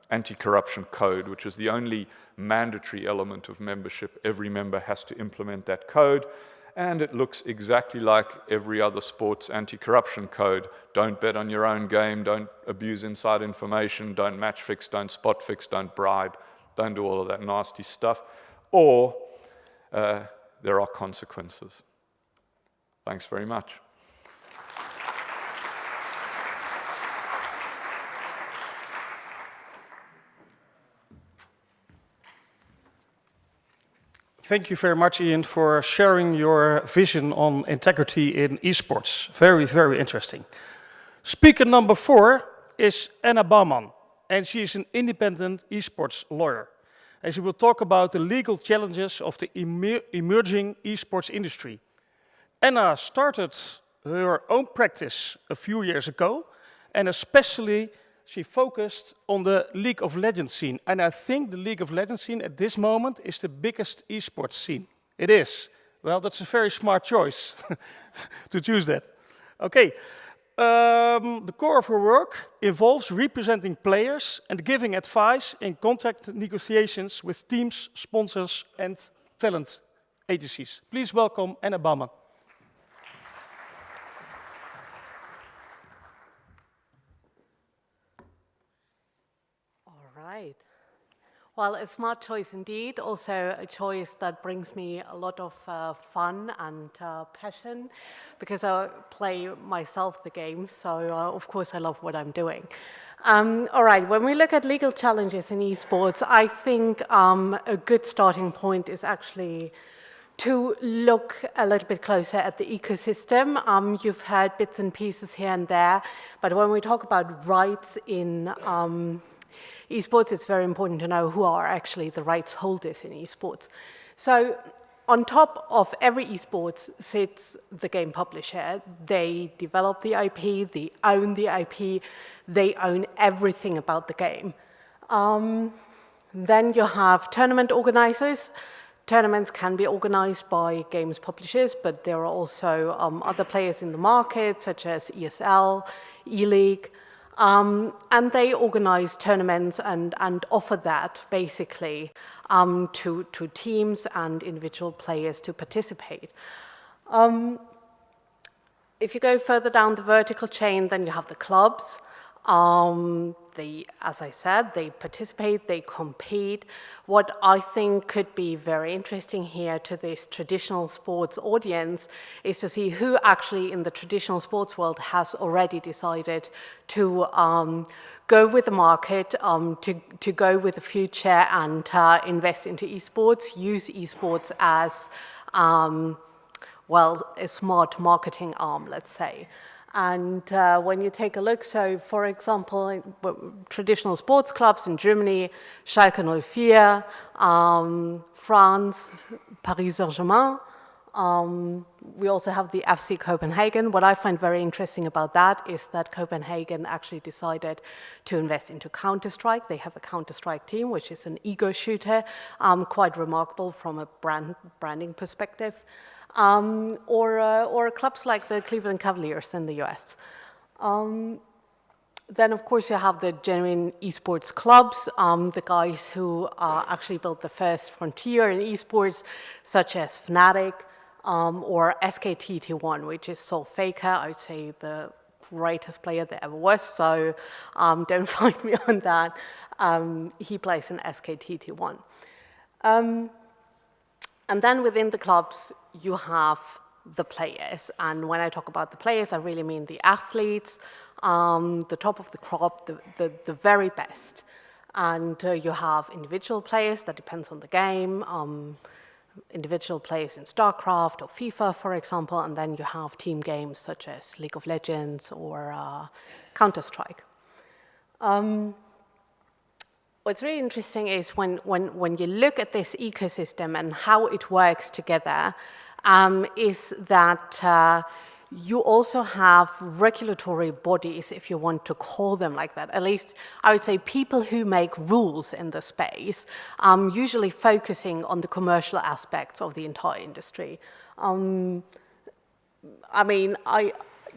anti-corruption code, which is the only mandatory element of membership. Every member has to implement that code, and it looks exactly like every other sports anti-corruption code. Don't bet on your own game, don't abuse inside information, don't match fix, don't spot fix, don't bribe, don't do all of that nasty stuff, or there are consequences. Thanks very much. Thank you very much, Ian, for sharing your vision on integrity in esports. Very, very interesting. Speaker number 4 is Anna Baumann, and she is an independent esports lawyer. And she will talk about the legal challenges of the emerging esports industry. Anna started her own practice a few years ago, and especially she focused on the League of Legends scene. And I think the League of Legends scene at this moment is the biggest esports scene. It is. Well, that's a very smart choice to choose that. Okay. The core of her work involves representing players and giving advice in contract negotiations with teams, sponsors, and talent agencies. Please welcome Anna Baumann. Right. Well, a smart choice indeed. Also a choice that brings me a lot of fun and passion, because I play myself the game, so of course I love what I'm doing. All right, when we look at legal challenges in esports, I think a good starting point is actually to look a little bit closer at the ecosystem. You've heard bits and pieces here and there, but when we talk about rights in esports, it's very important to know who are actually the rights holders in esports. So on top of every esports sits the game publisher. They develop the IP, they own the IP, they own everything about the game. Then you have tournament organizers. Tournaments can be organized by games publishers, but there are also other players in the market, such as ESL, E-League, and they organize tournaments and offer that basically to teams and individual players to participate. If you go further down the vertical chain, then you have the clubs. As I said, they participate, they compete. What I think could be very interesting here to this traditional sports audience is to see who actually in the traditional sports world has already decided to go with the market, to go with the future and invest into esports, use esports as, well, a smart marketing arm, let's say. And when you take a look, so for example, traditional sports clubs in Germany, Schalke 04, France, Paris Saint-Germain, We also have the FC Copenhagen. What I find very interesting about that is that Copenhagen actually decided to invest into Counter-Strike. They have a Counter-Strike team, which is an ego shooter, quite remarkable from a branding perspective. Or clubs like the Cleveland Cavaliers in the US. Then, of course, you have the genuine esports clubs, the guys who actually built the first frontier in esports, such as Fnatic or SKTT1, which is Sol Faker, I would say the greatest player there ever was, so don't find me on that. He plays in SKTT1. And then within the clubs, you have the players. And when I talk about the players, I really mean the athletes, the top of the crop, the very best. And you have individual players, that depends on the game, individual players in StarCraft or FIFA, for example, and then you have team games such as League of Legends or Counter-Strike. What's really interesting is when you look at this ecosystem and how it works together, is that you also have regulatory bodies, if you want to call them like that. At least I would say people who make rules in the space, usually focusing on the commercial aspects of the entire industry. I mean,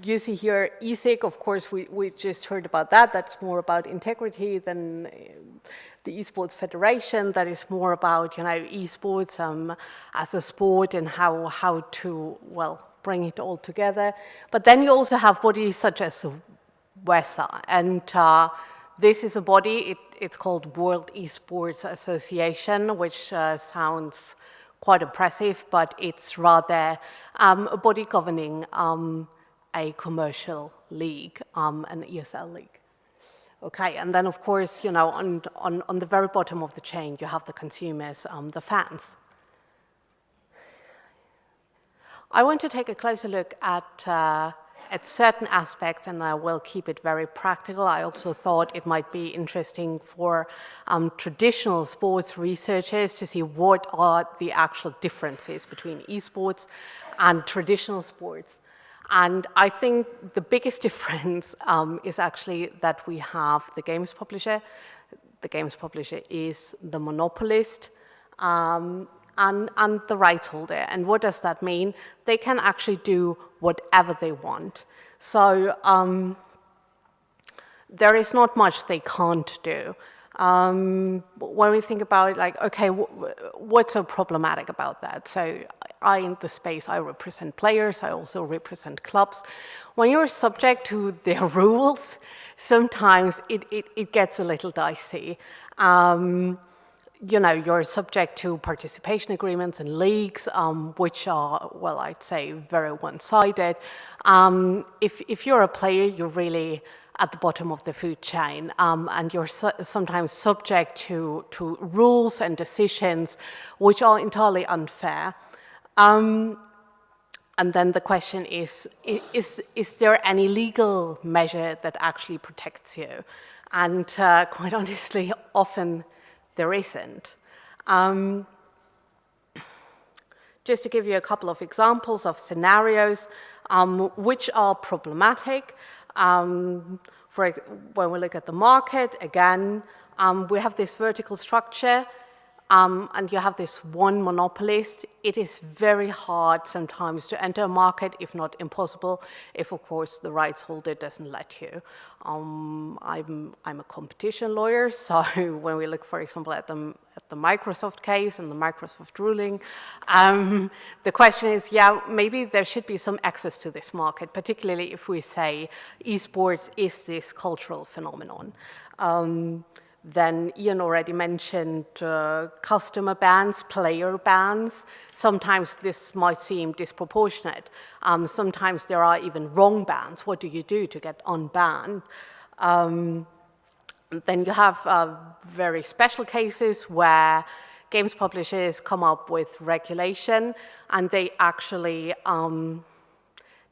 you see here ESIC, of course, we just heard about that. That's more about integrity than the Esports Federation. That is more about, you know, esports as a sport and how to, well, bring it all together. But then you also have bodies such as WESA, and this is a body, it's called World Esports Association, which sounds quite impressive, but it's rather a body governing a commercial league, an ESL league. Okay, and then of course, you know, on the very bottom of the chain, you have the consumers, the fans. I want to take a closer look at certain aspects, and I will keep it very practical. I also thought it might be interesting for traditional sports researchers to see what are the actual differences between esports and traditional sports. And I think the biggest difference is actually that we have the games publisher. The games publisher is the monopolist. And the rights holder. And what does that mean? They can actually do whatever they want. So there is not much they can't do. When we think about it, like, okay, what's so problematic about that? So in the space, I represent players, I also represent clubs. When you're subject to their rules, sometimes it gets a little dicey. You know, you're subject to participation agreements and leagues, which are, well, I'd say very one-sided. If you're a player, you're really at the bottom of the food chain, and you're sometimes subject to rules and decisions which are entirely unfair. And then the question is there any legal measure that actually protects you? And quite honestly, often there isn't. Just to give you a couple of examples of scenarios which are problematic. When we look at the market, again, we have this vertical structure, and you have this one monopolist. It is very hard sometimes to enter a market, if not impossible, if of course the rights holder doesn't let you. I'm a competition lawyer, so when we look, for example, at the Microsoft case and the Microsoft ruling, the question is, yeah, maybe there should be some access to this market, particularly if we say esports is this cultural phenomenon. Then Ian already mentioned customer bans, player bans. Sometimes this might seem disproportionate. Sometimes there are even wrong bans. What do you do to get unbanned? Then you have very special cases where games publishers come up with regulation and they actually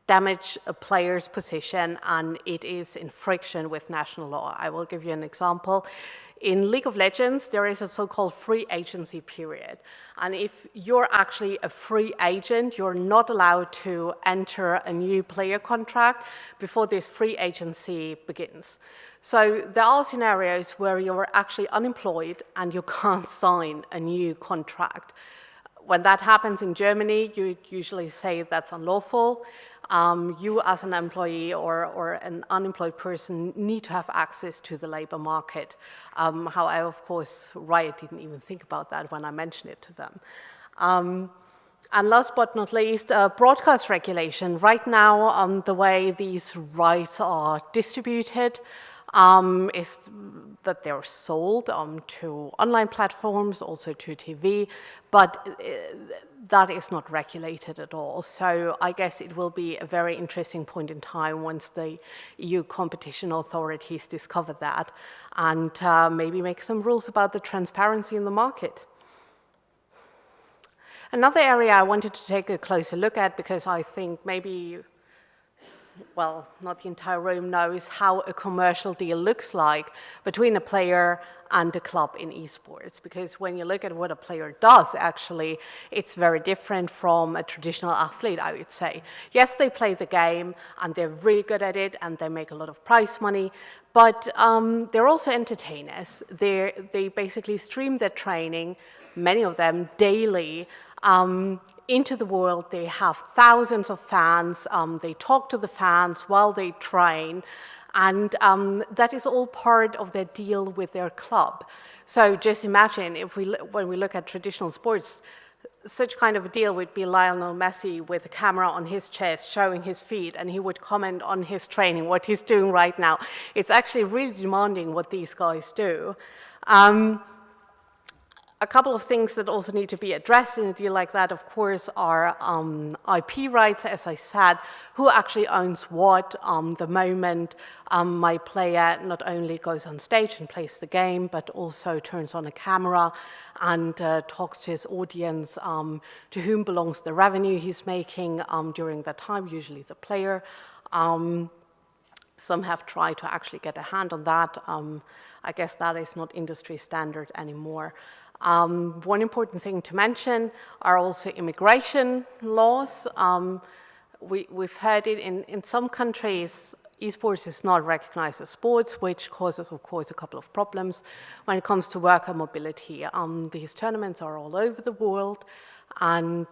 damage a player's position, and it is in friction with national law. I will give you an example. in League of Legends, there is a so-called free agency period. And if you're actually a free agent, you're not allowed to enter a new player contract before this free agency begins. So there are scenarios where you're actually unemployed and you can't sign a new contract. When that happens in Germany, you usually say that's unlawful. You as an employee or an unemployed person need to have access to the labor market. However, of course, Vrije didn't even think about that when I mentioned it to them. And last but not least, broadcast regulation. Right now, the way these rights are distributed is that they're sold to online platforms, also to TV, but that is not regulated at all. So I guess it will be a very interesting point in time once the EU competition authorities discover that and maybe make some rules about the transparency in the market. Another area I wanted to take a closer look at, because I think maybe, well, not the entire room knows how a commercial deal looks like between a player and a club in esports. Because when you look at what a player does, actually, it's very different from a traditional athlete, I would say. Yes, they play the game, and they're really good at it, and they make a lot of prize money, but they're also entertainers. They basically stream their training, many of them daily, into the world. They have thousands of fans. They talk to the fans while they train. And that is all part of their deal with their club. So just imagine when we look at traditional sports, such kind of a deal would be Lionel Messi with a camera on his chest showing his feet, and he would comment on his training, what he's doing right now. It's actually really demanding what these guys do. A couple of things that also need to be addressed in a deal like that, of course, are IP rights, as I said, who actually owns what. The moment my player not only goes on stage and plays the game, but also turns on a camera and talks to his audience, to whom belongs the revenue he's making during that time, usually the player. Some have tried to actually get a hand on that. I guess that is not industry standard anymore. One important thing to mention are also immigration laws. We've heard it in some countries, esports is not recognized as sports, which causes, of course, a couple of problems when it comes to worker mobility. These tournaments are all over the world, and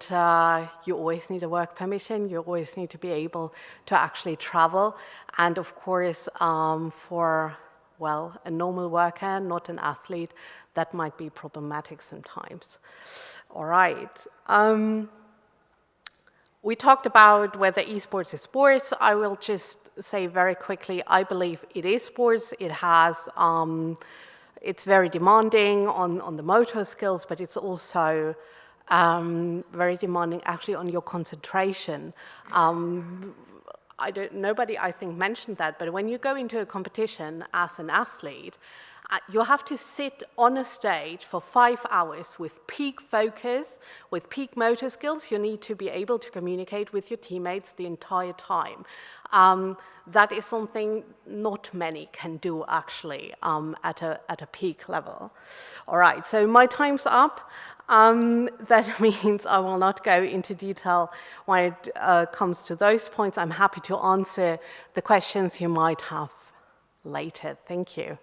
you always need a work permission. You always need to be able to actually travel. And of course, for, well, a normal worker, not an athlete, that might be problematic sometimes. All right. We talked about whether esports is sports. I will just say very quickly, I believe it is sports. It has, it's very demanding on the motor skills, but it's also very demanding actually on your concentration. Nobody, I think, mentioned that, but when you go into a competition as an athlete, you have to sit on a stage for 5 hours with peak focus, with peak motor skills. You need to be able to communicate with your teammates the entire time. That is something not many can do, actually, at a peak level. All right, so my time's up. That means I will not go into detail when it comes to those points. I'm happy to answer the questions you might have later. Thank you.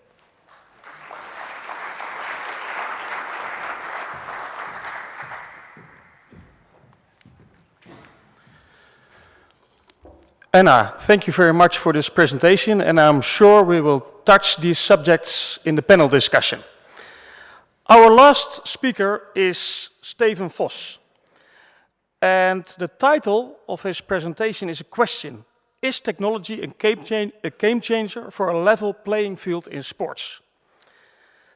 Anna, thank you very much for this presentation, and I'm sure we will touch these subjects in the panel discussion. Our last speaker is Steven Vos, and the title of his presentation is a question: is technology a game changer for a level playing field in sports?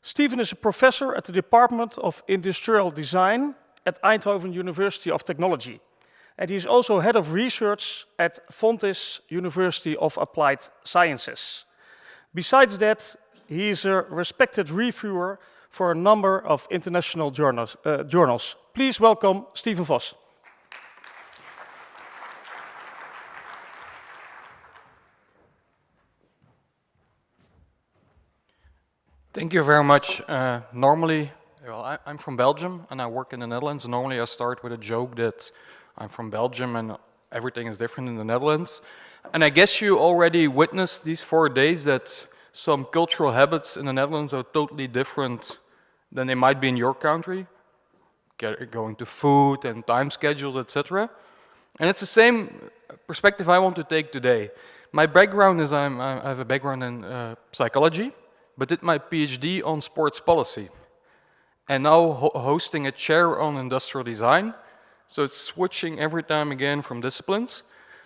Steven is a professor at the Department of Industrial Design at Eindhoven University of Technology. And he's also head of research at Fontys University of Applied Sciences. Besides that, he is a respected reviewer for a number of international journals. Please welcome Steven Vos. Thank you very much. Normally, well, I'm from Belgium and I work in the Netherlands. Normally I start with a joke that I'm from Belgium and everything is different in the Netherlands. And I guess you already witnessed these 4 days that some cultural habits in the Netherlands are totally different than they might be in your country, going to food and time schedules, etc. And it's the same perspective I want to take today. My background is I have a background in psychology, but did my PhD on sports policy. And now hosting a chair on industrial design. So it's switching every time again from disciplines.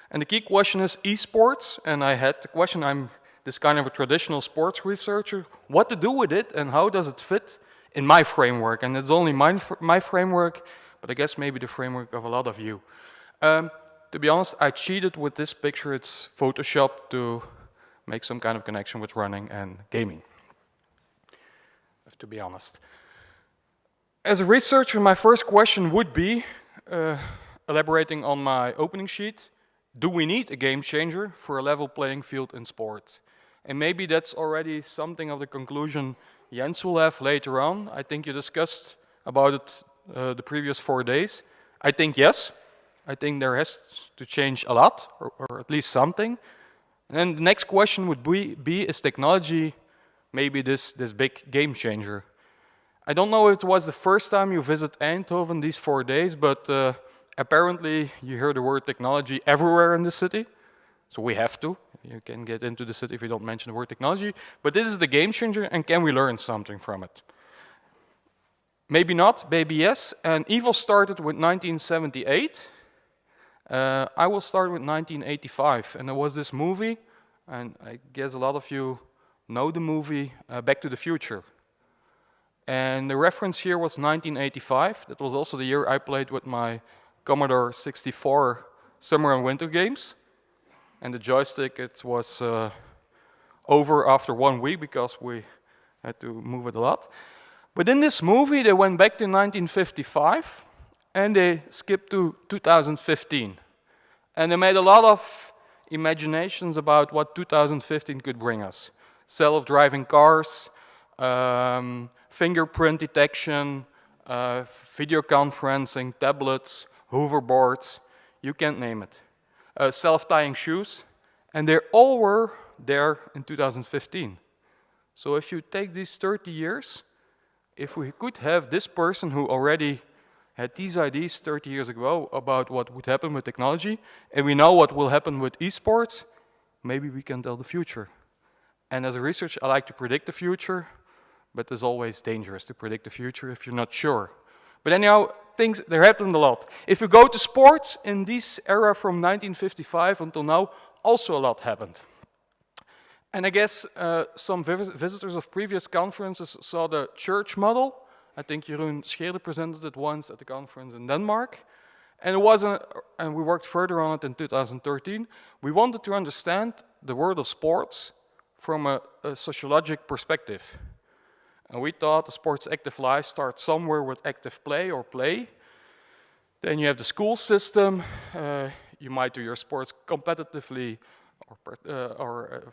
And the key question is esports, and I had the question, I'm this kind of a traditional sports researcher, what to do with it and how does it fit in my framework? And it's only my framework, but I guess maybe the framework of a lot of you. To be honest, I cheated with this picture. It's Photoshop to make some kind of connection with running and gaming, to be honest. As a researcher, my first question would be, elaborating on my opening sheet, do we need a game changer for a level playing field in sports? And maybe that's already something of the conclusion Jens will have later on. I think you discussed about it the previous 4 days. I think yes. I think there has to change a lot, or at least something. And then the next question would be is technology maybe this big game changer? I don't know if it was the first time you visit Eindhoven these 4 days, but apparently you hear the word technology everywhere in the city. So we have to. You can get into the city if you don't mention the word technology. But this is the game changer, and can we learn something from it? Maybe not, maybe yes. And evil started with 1978. I will start with 1985. And there was this movie, and I guess a lot of you know the movie, Back to the Future. And the reference here was 1985. That was also the year I played with my Commodore 64 summer and winter games. And the joystick, it was over after 1 week because we had to move it a lot. But in this movie, they went back to 1955 and they skipped to 2015. And they made a lot of imaginations about what 2015 could bring us. Self-driving cars, fingerprint detection, video conferencing, tablets, hoverboards, you can't name it. Self-tying shoes, and they all were there in 2015. So if you take these 30 years, if we could have this person who already had these ideas 30 years ago about what would happen with technology, and we know what will happen with esports, maybe we can tell the future. And as a researcher, I like to predict the future, but it's always dangerous to predict the future if you're not sure. But anyhow, there happened a lot. If you go to sports, in this era from 1955 until now, also a lot happened. And I guess some visitors of previous conferences saw the church model. I think Jeroen Scheerde presented it once at the conference in Denmark. And we worked further on it in 2013. We wanted to understand the world of sports from a sociologic perspective. And we thought the sports active life starts somewhere with active play or play. Then you have the school system. You might do your sports competitively or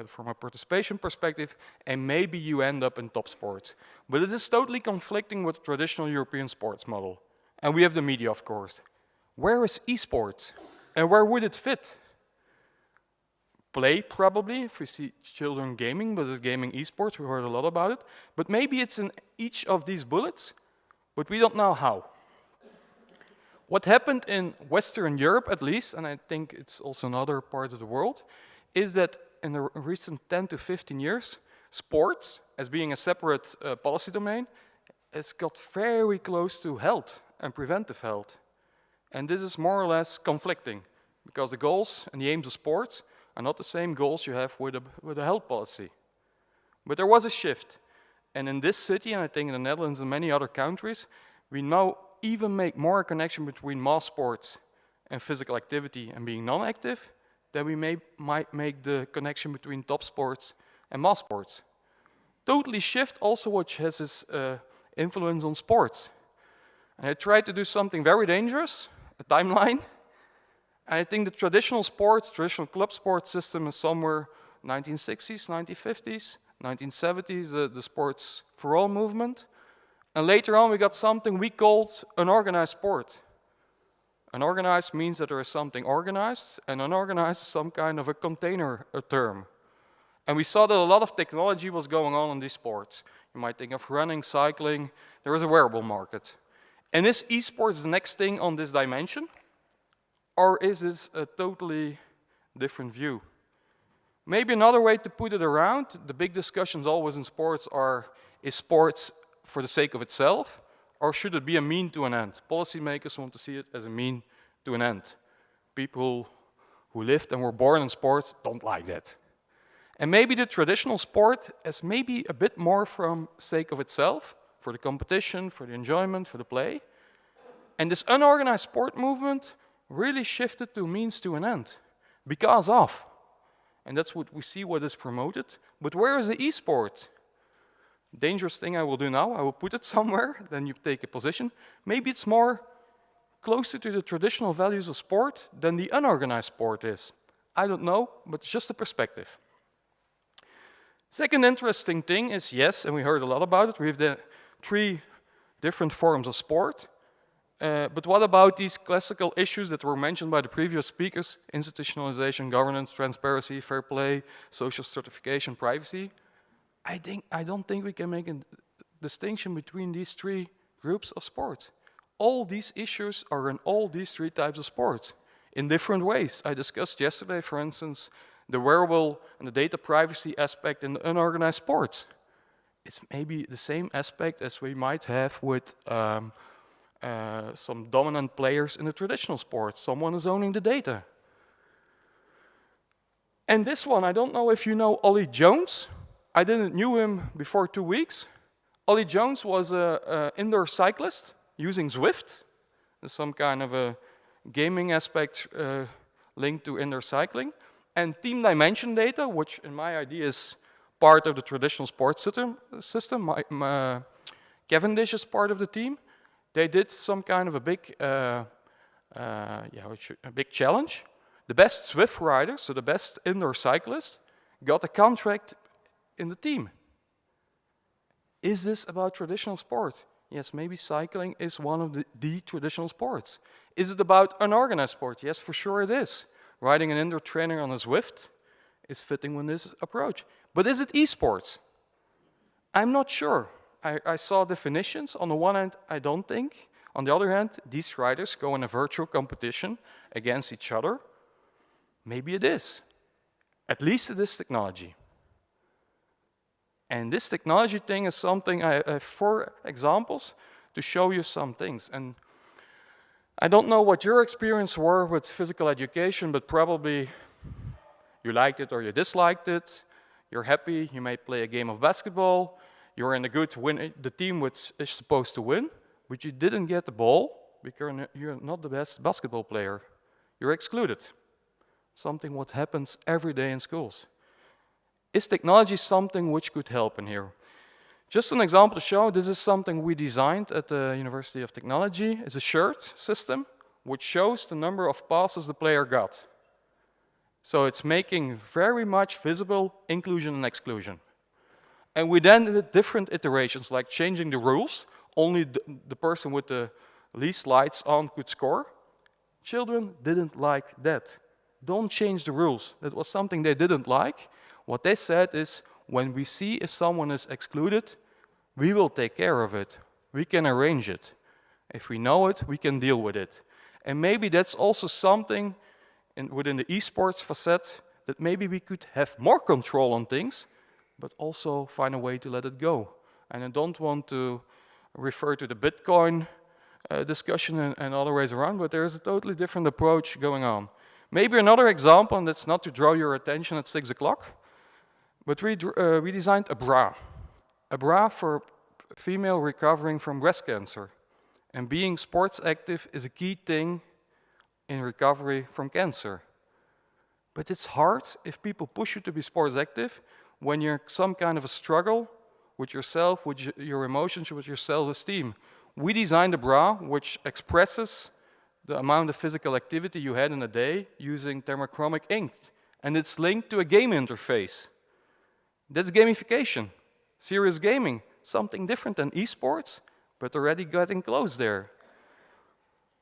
from a participation perspective, and maybe you end up in top sports. But it is totally conflicting with the traditional European sports model. And we have the media, of course. Where is esports? And where would it fit? Play, probably, if we see children gaming, but it's gaming esports, we heard a lot about it. But maybe it's in each of these bullets, but we don't know how. What happened in Western Europe, at least, and I think it's also in other parts of the world, is that in the recent 10 to 15 years, sports, as being a separate policy domain, has got very close to health and preventive health. And this is more or less conflicting, because the goals and the aims of sports are not the same goals you have with a health policy. But there was a shift. And in this city, and I think in the Netherlands and many other countries, we now even make more a connection between mass sports and physical activity and being non-active than we might make the connection between top sports and mass sports. Totally shift also what has its influence on sports. And I tried to do something very dangerous, a timeline. And I think the traditional club sports system is somewhere 1960s, 1950s, 1970s, the sports for all movement. And later on, we got something we called unorganized sport. Unorganized means that there is something organized, and unorganized is some kind of a container term. And we saw that a lot of technology was going on in these sports. You might think of running, cycling. There is a wearable market. And is esports the next thing on this dimension? Or is this a totally different view? Maybe another way to put it around, the big discussions always in sports are, is sports for the sake of itself, or should it be a mean to an end? Policymakers want to see it as a mean to an end. People who lived and were born in sports don't like that. And maybe the traditional sport is maybe a bit more from sake of itself, for the competition, for the enjoyment, for the play. And this unorganized sport movement really shifted to means to an end, because of. And that's what we see what is promoted. But where is the e-sport? Dangerous thing I will do now, I will put it somewhere, then you take a position. Maybe it's more closer to the traditional values of sport than the unorganized sport is. I don't know, but it's just a perspective. Second interesting thing is, yes, and we heard a lot about it, we have the 3 different forms of sport. But what about these classical issues that were mentioned by the previous speakers? Institutionalization, governance, transparency, fair play, social certification, privacy. I don't think we can make a distinction between these 3 groups of sports. All these issues are in all these 3 types of sports in different ways. I discussed yesterday, for instance, the wearable and the data privacy aspect in the unorganized sports. It's maybe the same aspect as we might have with some dominant players in the traditional sports. Someone is owning the data. And this one, I don't know if you know Ollie Jones. I didn't knew him before 2 weeks. Ollie Jones was an indoor cyclist using Zwift. There's some kind of a gaming aspect linked to indoor cycling. And team dimension data, which in my idea is part of the traditional sports system. Cavendish is part of the team. They did some kind of a big challenge. The best Zwift rider, so the best indoor cyclist, got a contract in the team. Is this about traditional sport? Yes, maybe cycling is one of the traditional sports. Is it about unorganized sport? Yes, for sure it is. Riding an indoor trainer on a Zwift is fitting with this approach. But is it esports? I'm not sure. I saw definitions. On the one hand, I don't think. On the other hand, these riders go in a virtual competition against each other. Maybe it is. At least it is technology. And this technology thing is something, I have 4 examples to show you some things. And I don't know what your experience were with physical education, but probably you liked it or you disliked it. You're happy, you may play a game of basketball. You're in a good win, the team which is supposed to win, but you didn't get the ball because you're not the best basketball player. You're excluded. Something what happens every day in schools. Is technology something which could help in here? Just an example to show, this is something we designed at the University of Technology. It's a shirt system which shows the number of passes the player got. So it's making very much visible inclusion and exclusion. And we then did different iterations, like changing the rules. Only the person with the least lights on could score. Children didn't like that. Don't change the rules. That was something they didn't like. What they said is, when we see if someone is excluded, we will take care of it. We can arrange it. If we know it, we can deal with it. And maybe that's also something within the esports facet that maybe we could have more control on things, but also find a way to let it go. And I don't want to refer to the Bitcoin discussion and other ways around, but there is a totally different approach going on. Maybe another example, and that's not to draw your attention at 6 o'clock, but we designed a bra for female recovering from breast cancer. And being sports active is a key thing in recovery from cancer. But it's hard if people push you to be sports active when you're some kind of a struggle with yourself, with your emotions, with your self-esteem. We designed a bra which expresses the amount of physical activity you had in a day using thermochromic ink. And it's linked to a game interface. That's gamification, serious gaming, something different than esports, but already getting close there.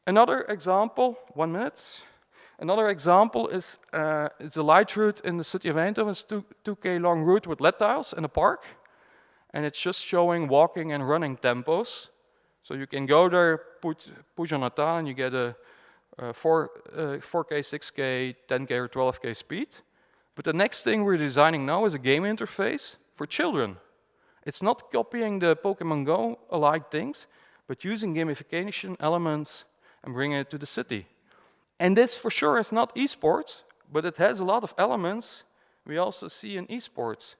Another example, 1 minute. Another example is it's a light route in the city of Eindhoven. It's 2K long route with LED tiles in a park. And it's just showing walking and running tempos. So you can go there, push on a tile, and you get a 4K, 6K, 10K, or 12K speed. But the next thing we're designing now is a game interface for children. It's not copying the Pokemon Go-alike things, but using gamification elements and bringing it to the city. And this for sure is not esports, but it has a lot of elements we also see in esports.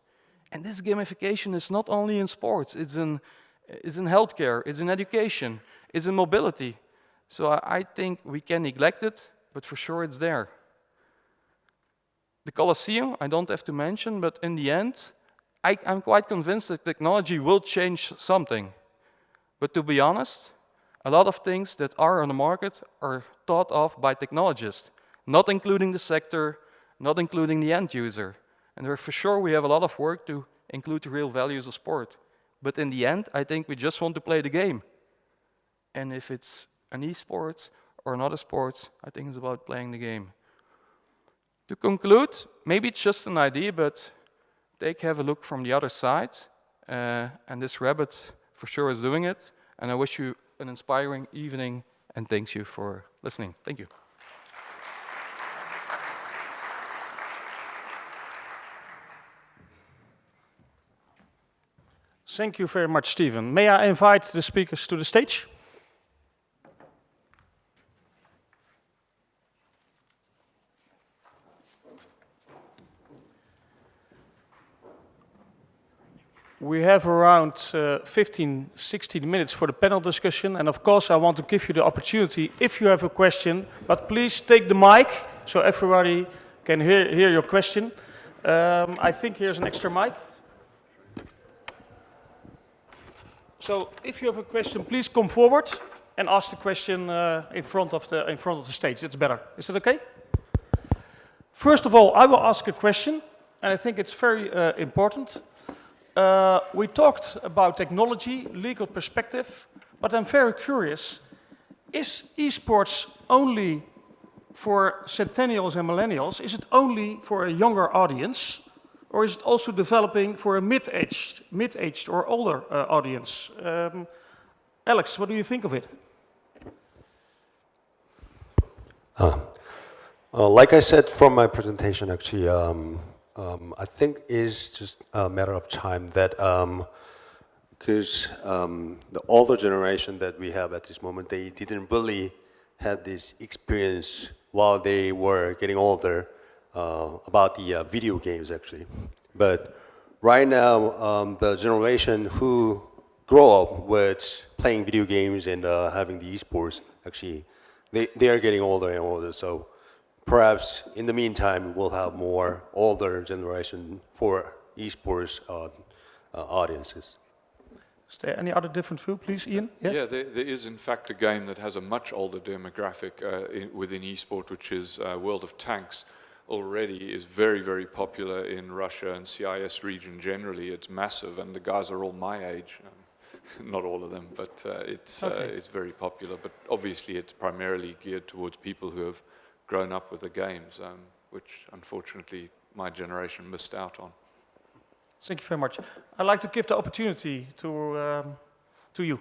And this gamification is not only in sports, it's in healthcare, it's in education, it's in mobility. So I think we can neglect it, but for sure it's there. The Colosseum, I don't have to mention, but in the end, I'm quite convinced that technology will change something. But to be honest, a lot of things that are on the market are thought of by technologists, not including the sector, not including the end user. And for sure we have a lot of work to include the real values of sport. But in the end, I think we just want to play the game. And if it's an esports or another sports, I think it's about playing the game. To conclude, maybe it's just an idea, but have a look from the other side. And this rabbit for sure is doing it. And I wish you an inspiring evening and thank you for listening. Thank you. Thank you very much, Steven. May I invite the speakers to the stage? We have around 15, 16 minutes for the panel discussion. And of course, I want to give you the opportunity if you have a question, but please take the mic so everybody can hear your question. I think here's an extra mic. So if you have a question, please come forward and ask the question in front of the stage. It's better. Is that okay? First of all, I will ask a question, and I think it's very important. We talked about technology, legal perspective, but I'm very curious, is esports only for centennials and millennials? Is it only for a younger audience? Or is it also developing for a mid-aged or older audience? Alex, what do you think of it? Like I said from my presentation, actually, I think it's just a matter of time that, because the older generation that we have at this moment, they didn't really have this experience while they were getting older about the video games, actually. But right now, the generation who grow up with playing video games and having the esports, actually, they are getting older and older. So perhaps in the meantime, we'll have more older generation for esports audiences. Is there any other different view, please, Ian? Yes? Yeah, there is in fact a game that has a much older demographic within esport, which is World of Tanks. Already is very, very popular in Russia and CIS region generally. It's massive, and the guys are all my age. Not all of them, but it's very popular. But obviously, it's primarily geared towards people who have grown up with the games, which unfortunately my generation missed out on. Thank you very much. I'd like to give the opportunity to you.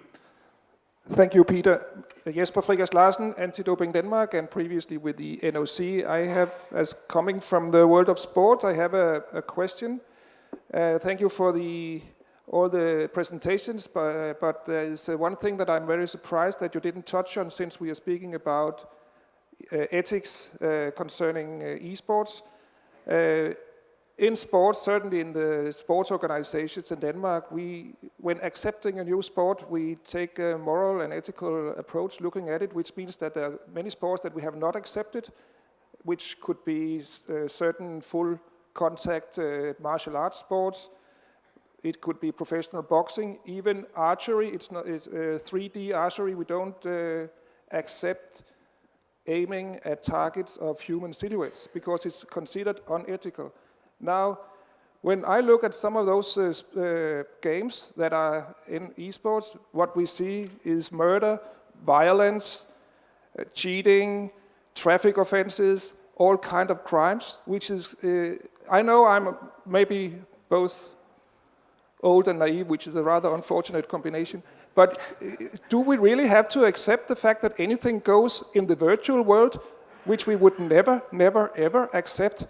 Thank you, Peter. Jesper Frigas Larsen, Anti-Doping Denmark, and previously with the NOC. I have, as coming from the world of sports, I have a question. Thank you for all the presentations, but there is one thing that I'm very surprised that you didn't touch on, since we are speaking about ethics concerning esports. In sports, certainly in the sports organizations in Denmark, when accepting a new sport, we take a moral and ethical approach looking at it, which means that there are many sports that we have not accepted, which could be certain full contact martial arts sports. It could be professional boxing, even archery. It's 3D archery. We don't accept aiming at targets of human silhouettes because it's considered unethical. Now, when I look at some of those games that are in esports, what we see is murder, violence, cheating, traffic offenses, all kind of crimes, which is, I know I'm maybe both old and naive, which is a rather unfortunate combination, but do we really have to accept the fact that anything goes in the virtual world, which we would never, never, ever accept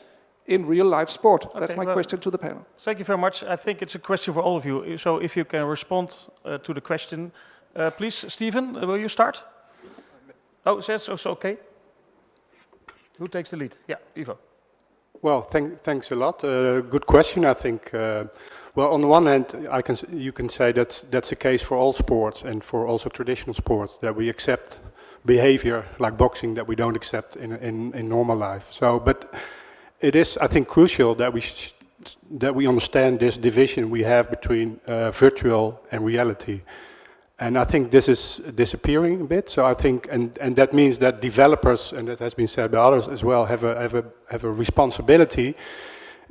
in real life sport? Okay, that's my question to the panel. Thank you very much. I think it's a question for all of you. So if you can respond to the question, please, Stephen, will you start? Oh, that's also okay. Who takes the lead? Yeah, Ivo. Well, thanks a lot. Good question, I think. Well, on the one hand, you can say that's the case for all sports and for also traditional sports, that we accept behavior like boxing that we don't accept in normal life. So, but it is, I think, crucial that we understand this division we have between virtual and reality. And I think this is disappearing a bit. So I think, and that means that developers, and that has been said by others as well, have a responsibility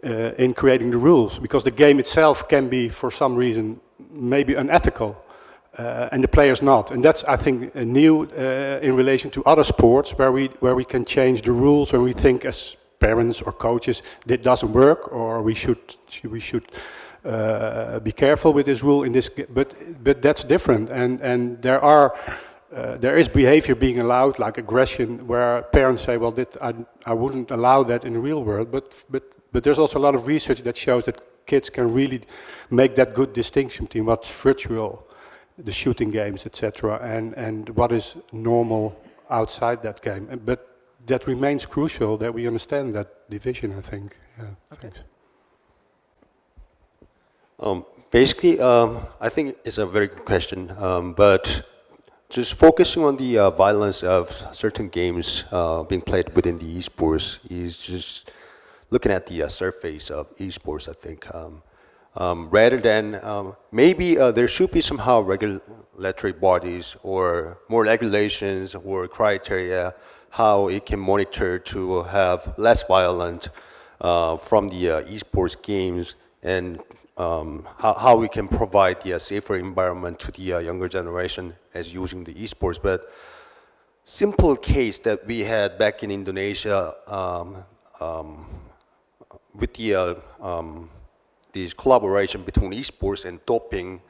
in creating the rules, because the game itself can be, for some reason, maybe unethical, and the players not. And that's, I think, new in relation to other sports, where we can change the rules when we think as parents or coaches that doesn't work, or we should be careful with this rule in this. But that's different, and there is behavior being allowed, like aggression, where parents say, well, I wouldn't allow that in the real world. But there's also a lot of research that shows that kids can really make that good distinction between what's virtual, the shooting games, etc., and what is normal outside that game. But that remains crucial, that we understand that division, I think. Yeah, okay. Thanks. Basically, I think it's a very good question, but just focusing on the violence of certain games being played within the esports is just looking at the surface of esports, I think. Rather than, maybe there should be somehow regulatory bodies or more regulations or criteria how it can monitor to have less violent from the esports games, and how we can provide the safer environment to the younger generation as using the esports. But simple case that we had back in Indonesia with the this collaboration between esports and doping,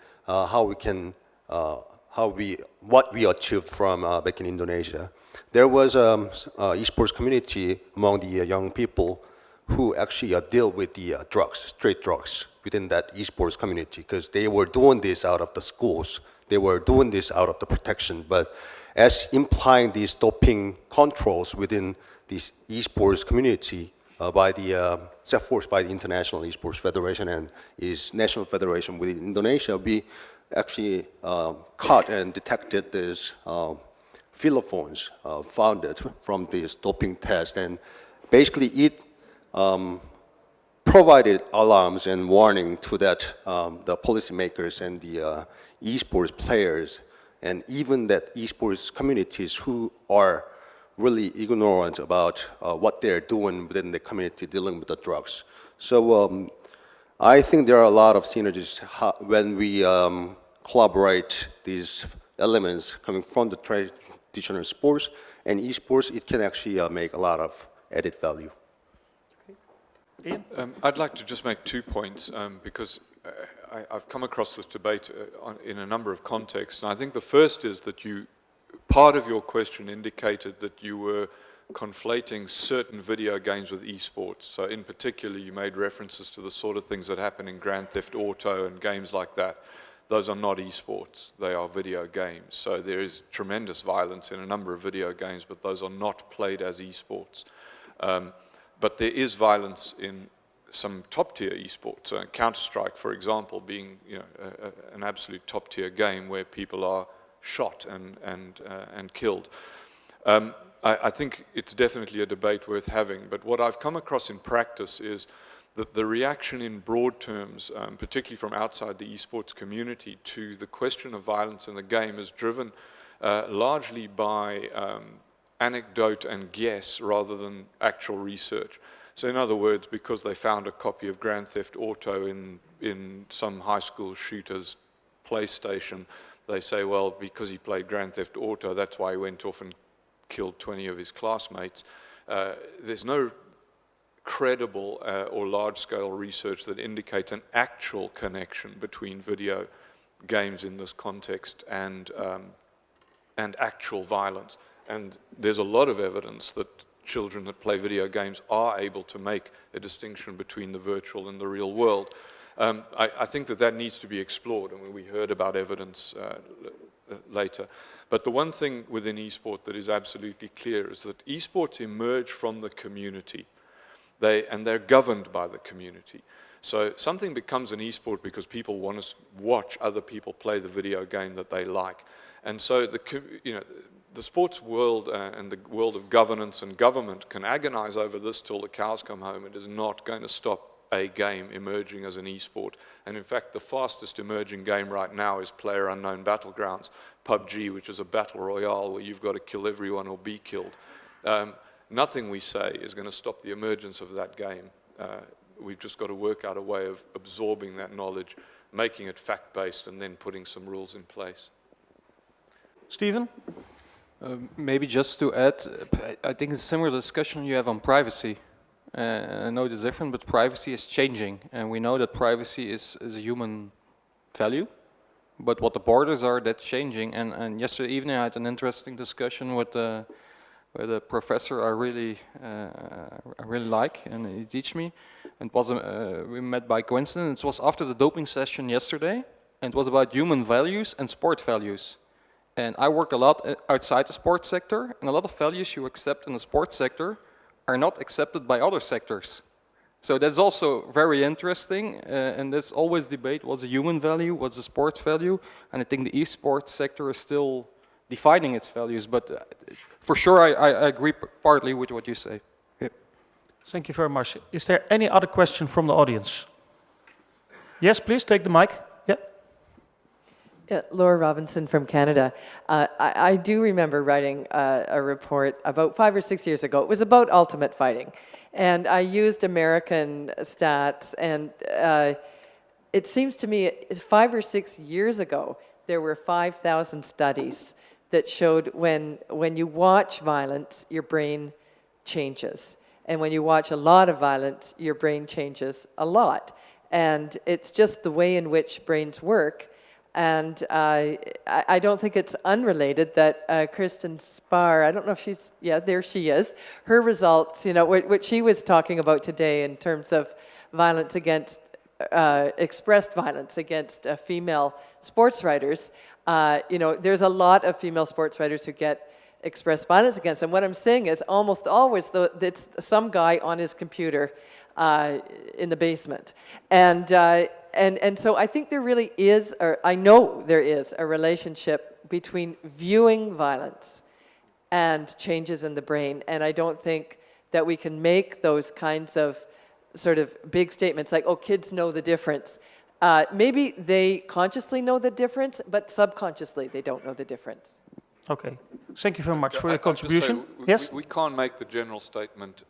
what we achieved from back in Indonesia. There was esports community among the young people who actually deal with the drugs, street drugs, within that esports community, because they were doing this out of the schools, they were doing this out of the protection, but as implying these doping controls within this esports community by the set forth by the International Esports Federation and its national federation within Indonesia, we actually caught and detected this phylophones founded from this doping test, and basically it provided alarms and warning to that the policymakers and the esports players, and even that esports communities who are really ignorant about what they're doing within the community dealing with the drugs. So I think there are a lot of synergies when we collaborate these elements coming from the traditional sports and esports. It can actually make a lot of added value. Ian? I'd like to just make 2 points because I've come across this debate in a number of contexts. And I think the first is that part of your question indicated that you were conflating certain video games with esports. So in particular, you made references to the sort of things that happen in Grand Theft Auto and games like that. Those are not esports, they are video games. So there is tremendous violence in a number of video games, but those are not played as esports. But there is violence in some top-tier esports. Counter-Strike, for example, being an absolute top-tier game where people are shot and killed. I think it's definitely a debate worth having, but what I've come across in practice is that the reaction in broad terms, particularly from outside the esports community, to the question of violence in the game is driven largely by anecdote and guess rather than actual research. So in other words, because they found a copy of Grand Theft Auto in some high school shooter's PlayStation, they say, well, because he played Grand Theft Auto, that's why he went off and killed 20 of his classmates. There's no credible or large-scale research that indicates an actual connection between video games in this context and actual violence. And there's a lot of evidence that children that play video games are able to make a distinction between the virtual and the real world. I think that needs to be explored. I mean, we heard about evidence later. But the one thing within esport that is absolutely clear is that esports emerge from the community. They're governed by the community. So something becomes an esport because people want to watch other people play the video game that they like. And so the sports world and the world of governance and government can agonize over this till the cows come home. It is not going to stop a game emerging as an esport. And in fact, the fastest emerging game right now is PlayerUnknown Battlegrounds, PUBG, which is a battle royale where you've got to kill everyone or be killed. Nothing we say is going to stop the emergence of that game. We've just got to work out a way of absorbing that knowledge, making it fact-based, and then putting some rules in place. Stephen? Maybe just to add, I think it's a similar discussion you have on privacy. I know it's different, but privacy is changing, and we know that privacy is a human value, but what the borders are, that's changing. And yesterday evening I had an interesting discussion with the professor I really like, and he taught me. And we met by coincidence. It was after the doping session yesterday, and it was about human values and sport values. And I work a lot outside the sports sector, and a lot of values you accept in the sports sector are not accepted by other sectors. So that's also very interesting, and there's always debate, what's a human value, what's a sports value, and I think the esports sector is still defining its values, but for sure I agree partly with what you say. Yeah. Thank you very much. Is there any other question from the audience? Yes, please, take the mic. Yeah. Laura Robinson from Canada. I do remember writing a report about 5 or 6 years ago. It was about ultimate fighting. And I used American stats, and it seems to me 5 or 6 years ago, there were 5,000 studies that showed when you watch violence, your brain changes. And when you watch a lot of violence, your brain changes a lot. And it's just the way in which brains work. And I don't think it's unrelated that Kristen Spar, I don't know if she's, yeah, there she is. Her results, you know, what she was talking about today in terms of violence against, expressed violence against female sports writers, you know, there's a lot of female sports writers who get expressed violence against them. What I'm saying is almost always it's some guy on his computer in the basement. And so I think there really is, or I know there is, a relationship between viewing violence and changes in the brain. And I don't think that we can make those kinds of sort of big statements like, oh, kids know the difference. Maybe they consciously know the difference, but subconsciously they don't know the difference. Okay. Thank you very much for your contribution. Yes? We can't make the general statement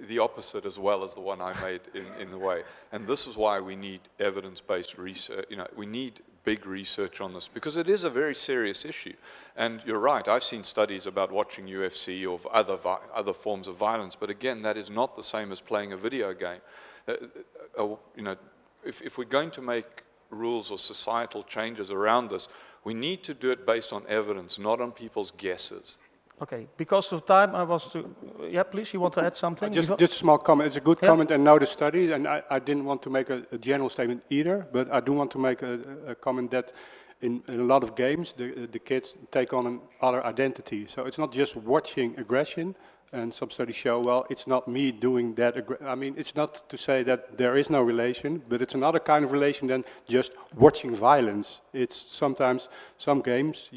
the opposite as well as the one I made in the way. And this is why we need evidence-based research. You know, we need big research on this because it is a very serious issue. And you're right, I've seen studies about watching UFC or other forms of violence, but again, that is not the same as playing a video game. You know, if we're going to make rules or societal changes around this, we need to do it based on evidence, not on people's guesses. Okay, because of time, I was to... Yeah, please, you want to add something? Just a small comment. It's a good comment and know the study, and I didn't want to make a general statement either, but I do want to make a comment that in a lot of games, the kids take on another identity. So it's not just watching aggression, and some studies show, well, it's not me doing that. I mean, it's not to say that there is no relation, but it's another kind of relation than just watching violence. It's sometimes, some games,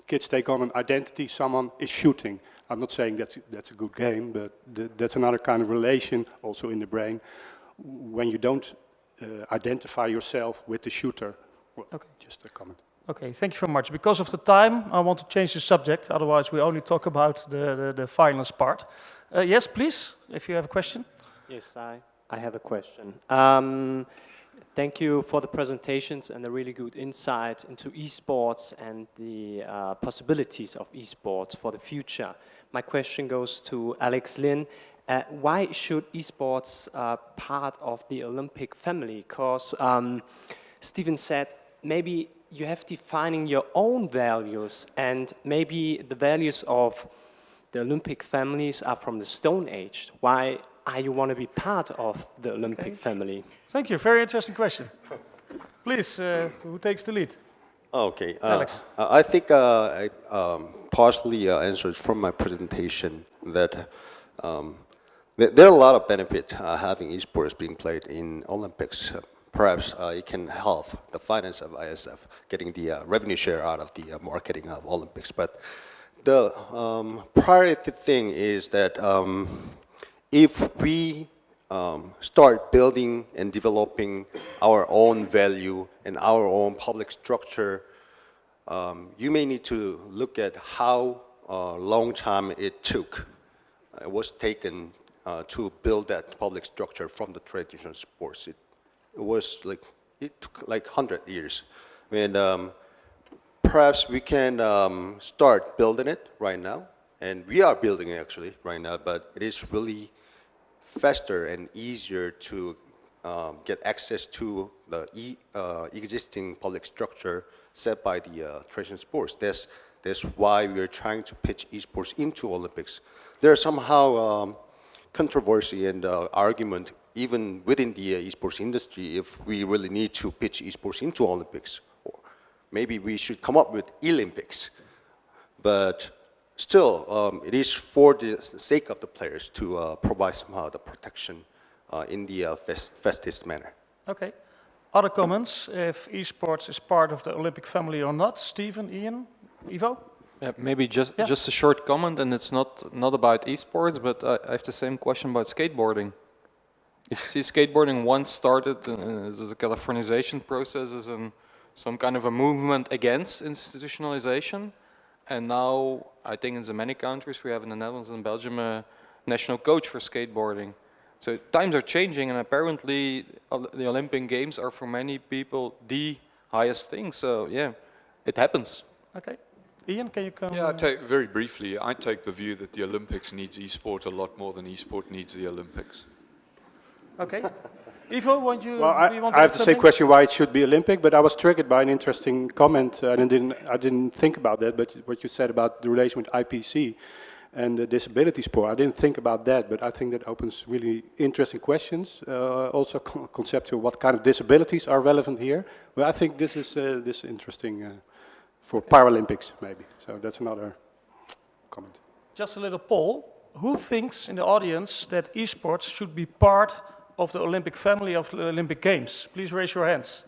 kids take on an identity, someone is shooting. I'm not saying that's a good game, but that's another kind of relation also in the brain when you don't identify yourself with the shooter. Well, okay. Just a comment. Okay, thank you very much. Because of the time, I want to change the subject, otherwise we only talk about the finance part. Yes, please, if you have a question. Yes, I have a question. Thank you for the presentations and the really good insight into esports and the possibilities of esports for the future. My question goes to Alex Lin. Why should esports part of the Olympic family? Because Stephen said maybe you have defining your own values, and maybe the values of the Olympic families are from the Stone Age. Why are you want to be part of the Olympic family? Thank you. Very interesting question. Please, who takes the lead? Okay. Alex. I think I partially answered from my presentation that there are a lot of benefit having esports being played in Olympics. Perhaps it can help the finance of ISF getting the revenue share out of the marketing of Olympics. But the priority thing is that if we start building and developing our own value and our own public structure, you may need to look at how long time it was taken to build that public structure from the traditional sports. It took like 100 years. And perhaps we can start building it right now, and we are building it actually right now, but it is really faster and easier to get access to the existing public structure set by the traditional sports. That's why we are trying to pitch esports into Olympics. There are somehow controversy and argument even within the esports industry if we really need to pitch esports into Olympics. Or maybe we should come up with Olympics. But still, it is for the sake of the players to provide somehow the protection in the fastest manner. Okay. Other comments, if esports is part of the Olympic family or not? Stephen, Ian, Ivo? Yeah, maybe just a short comment, and it's not about esports, but I have the same question about skateboarding. If you see skateboarding once started as a Californization process, as some kind of a movement against institutionalization, and now I think in the many countries we have in the Netherlands and Belgium a national coach for skateboarding. So times are changing, and apparently the Olympic Games are for many people the highest thing. So yeah, it happens. Okay. Ian, can you come? Yeah, very briefly, I take the view that the Olympics needs esport a lot more than esport needs the Olympics. Okay. Ivo, do you want to I have the same something? question why it should be Olympic, but I was triggered by an interesting comment, and I didn't think about that, but what you said about the relation with IPC and the disability sport, I didn't think about that, but I think that opens really interesting questions. Also conceptual, what kind of disabilities are relevant here? Well, I think this is interesting for Paralympics, maybe. So that's another comment. Just a little poll. Who thinks in the audience that esports should be part of the Olympic family of the Olympic Games? Please raise your hands.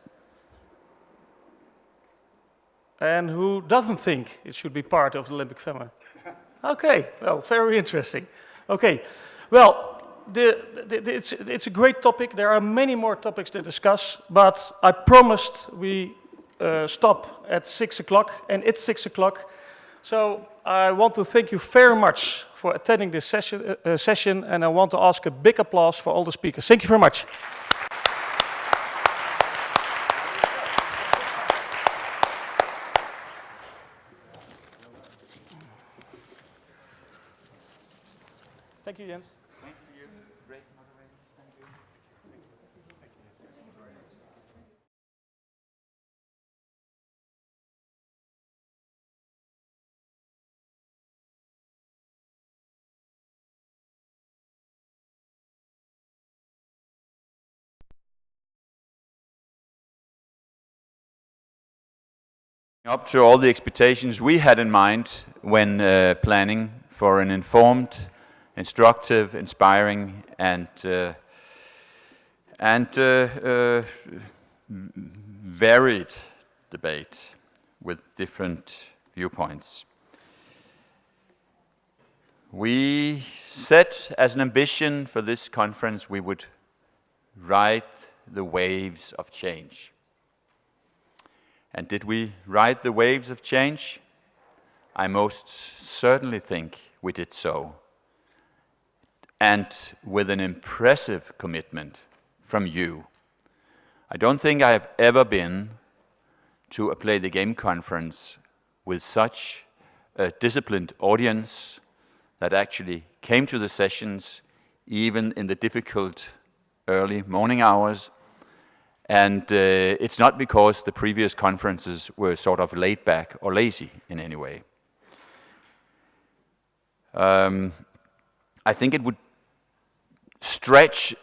And who doesn't think it should be part of the Olympic family? Okay, well, very interesting. Okay, well, it's a great topic. There are many more topics to discuss, but I promised we stop at 6 o'clock, and it's 6 o'clock. So I want to thank you very much for attending this session, and I want to ask a big applause for all the speakers. Thank you very much. Thank you, Jens. Thanks to you. Great moderators. Thank you. Up to all the expectations we had in mind when planning for an informed, instructive, inspiring, and varied debate with different viewpoints. We set as an ambition for this conference we would ride the waves of change. And did we ride the waves of change? I most certainly think we did so. and with an impressive commitment from you. I don't think I have ever been to a Play the Game conference with such a disciplined audience that actually came to the sessions even in the difficult early morning hours. And it's not because the previous conferences were sort of laid back or lazy in any way. I think it would stretch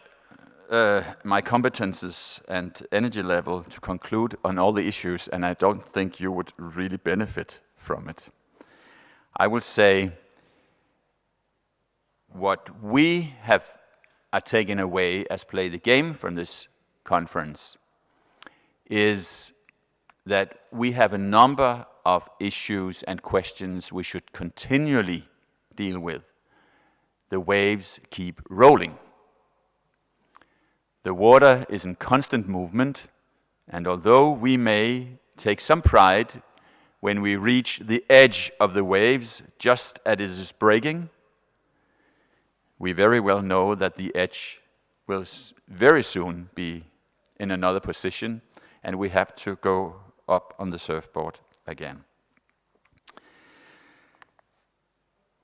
my competences and energy level to conclude on all the issues, and I don't think you would really benefit from it. I will say what we are taken away as Play the Game from this conference is that we have a number of issues and questions we should continually deal with. The waves keep rolling. The water is in constant movement, and although we may take some pride when we reach the edge of the waves just as it is breaking, we very well know that the edge will very soon be in another position, and we have to go up on the surfboard again.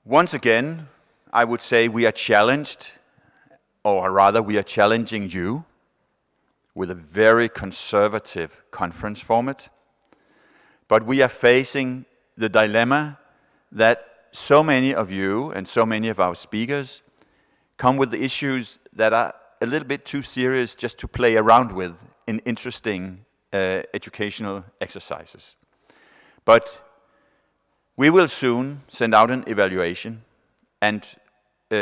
Once again, I would say we are challenged, or rather we are challenging you with a very conservative conference format. But we are facing the dilemma that so many of you and so many of our speakers come with the issues that are a little bit too serious just to play around with in interesting educational exercises. But we will soon send out an evaluation and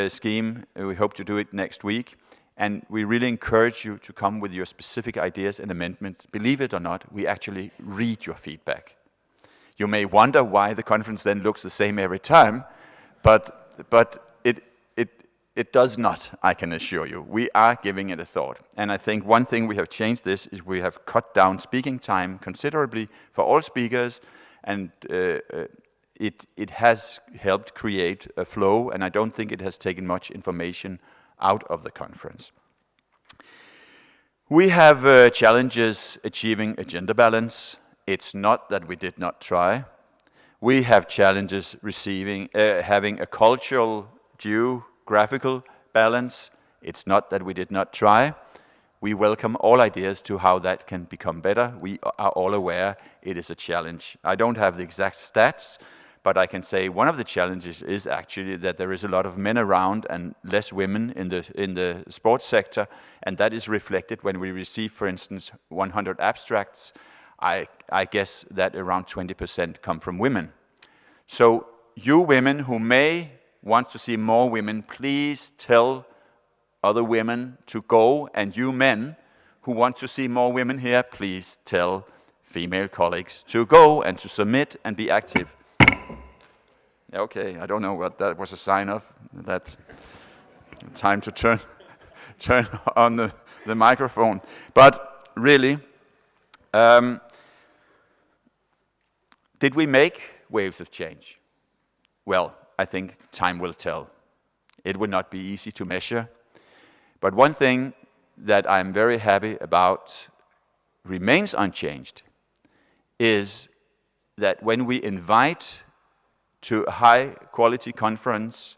scheme. We hope to do it next week. And we really encourage you to come with your specific ideas and amendments. Believe it or not, we actually read your feedback. You may wonder why the conference then looks the same every time, but it does not, I can assure you. We are giving it a thought. And I think one thing we have changed this is we have cut down speaking time considerably for all speakers, and it has helped create a flow, and I don't think it has taken much information out of the conference. We have challenges achieving a gender balance. It's not that we did not try. We have challenges having a cultural, geographical balance. It's not that we did not try. We welcome all ideas to how that can become better. We are all aware it is a challenge. I don't have the exact stats, but I can say one of the challenges is actually that there is a lot of men around and less women in the sports sector, and that is reflected when we receive, for instance, 100 abstracts. I guess that around 20% come from women. So you women who may want to see more women, please tell other women to go, and you men who want to see more women here, please tell female colleagues to go and to submit and be active. Okay, I don't know what that was a sign of. That's time to turn on the microphone. But really, did we make waves of change? Well, I think time will tell. It would not be easy to measure. But one thing that I'm very happy about remains unchanged is that when we invite to a high-quality conference,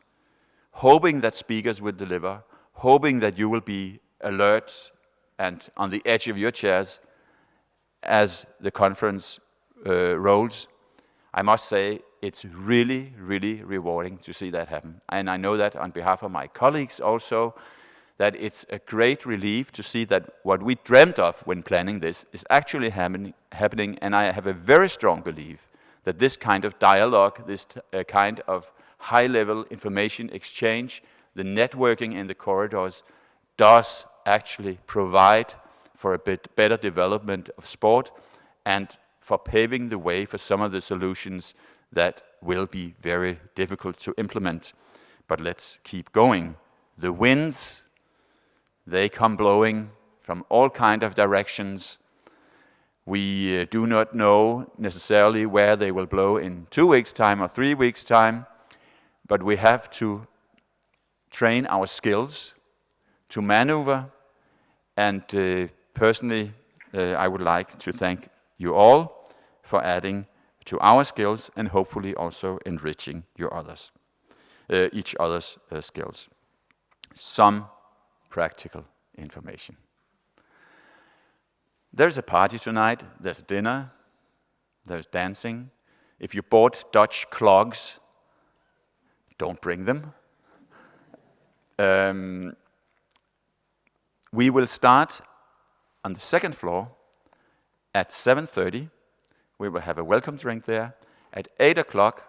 hoping that speakers will deliver, hoping that you will be alert and on the edge of your chairs as the conference rolls, I must say it's really, really rewarding to see that happen. And I know that on behalf of my colleagues also, that it's a great relief to see that what we dreamt of when planning this is actually happening, and I have a very strong belief that this kind of dialogue, this kind of high-level information exchange, the networking in the corridors, does actually provide for a bit better development of sport and for paving the way for some of the solutions that will be very difficult to implement. But let's keep going. The winds, they come blowing from all kinds of directions. We do not know necessarily where they will blow in 2 weeks' time or 3 weeks' time, but we have to train our skills to maneuver. And personally, I would like to thank you all for adding to our skills and hopefully also enriching each other's skills. Some practical information. There's a party tonight, there's dinner, there's dancing. If you bought Dutch clogs, don't bring them. We will start on the second floor at 7:30. We will have a welcome drink there. At 8 o'clock,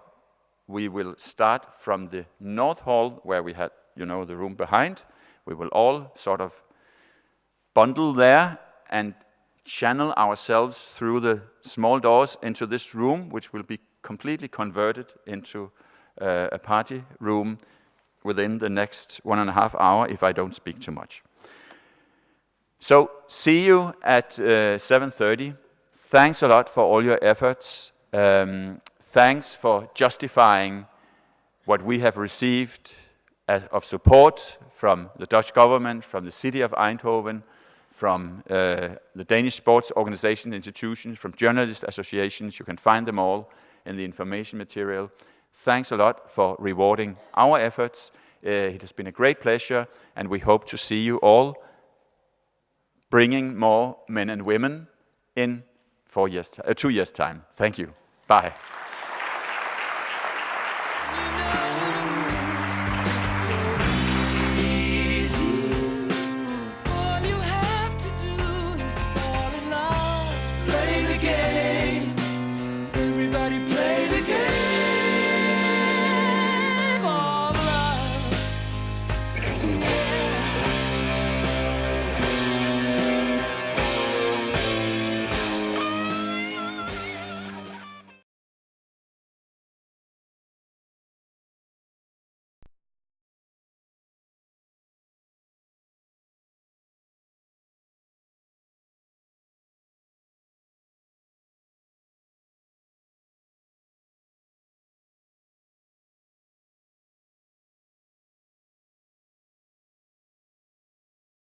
we will start from the North Hall, where we had, the room behind. We will all sort of bundle there and channel ourselves through the small doors into this room, which will be completely converted into a party room within the next 1.5 hours, if I don't speak too much. So, see you at 7:30. Thanks a lot for all your efforts. Thanks for justifying what we have received of support from the Dutch government, from the city of Eindhoven, from the Danish sports organization institutions, from journalist associations. You can find them all in the information material. Thanks a lot for rewarding our efforts. It has been a great pleasure, and we hope to see you all bringing more men and women in 2 years' time. Thank you. Bye.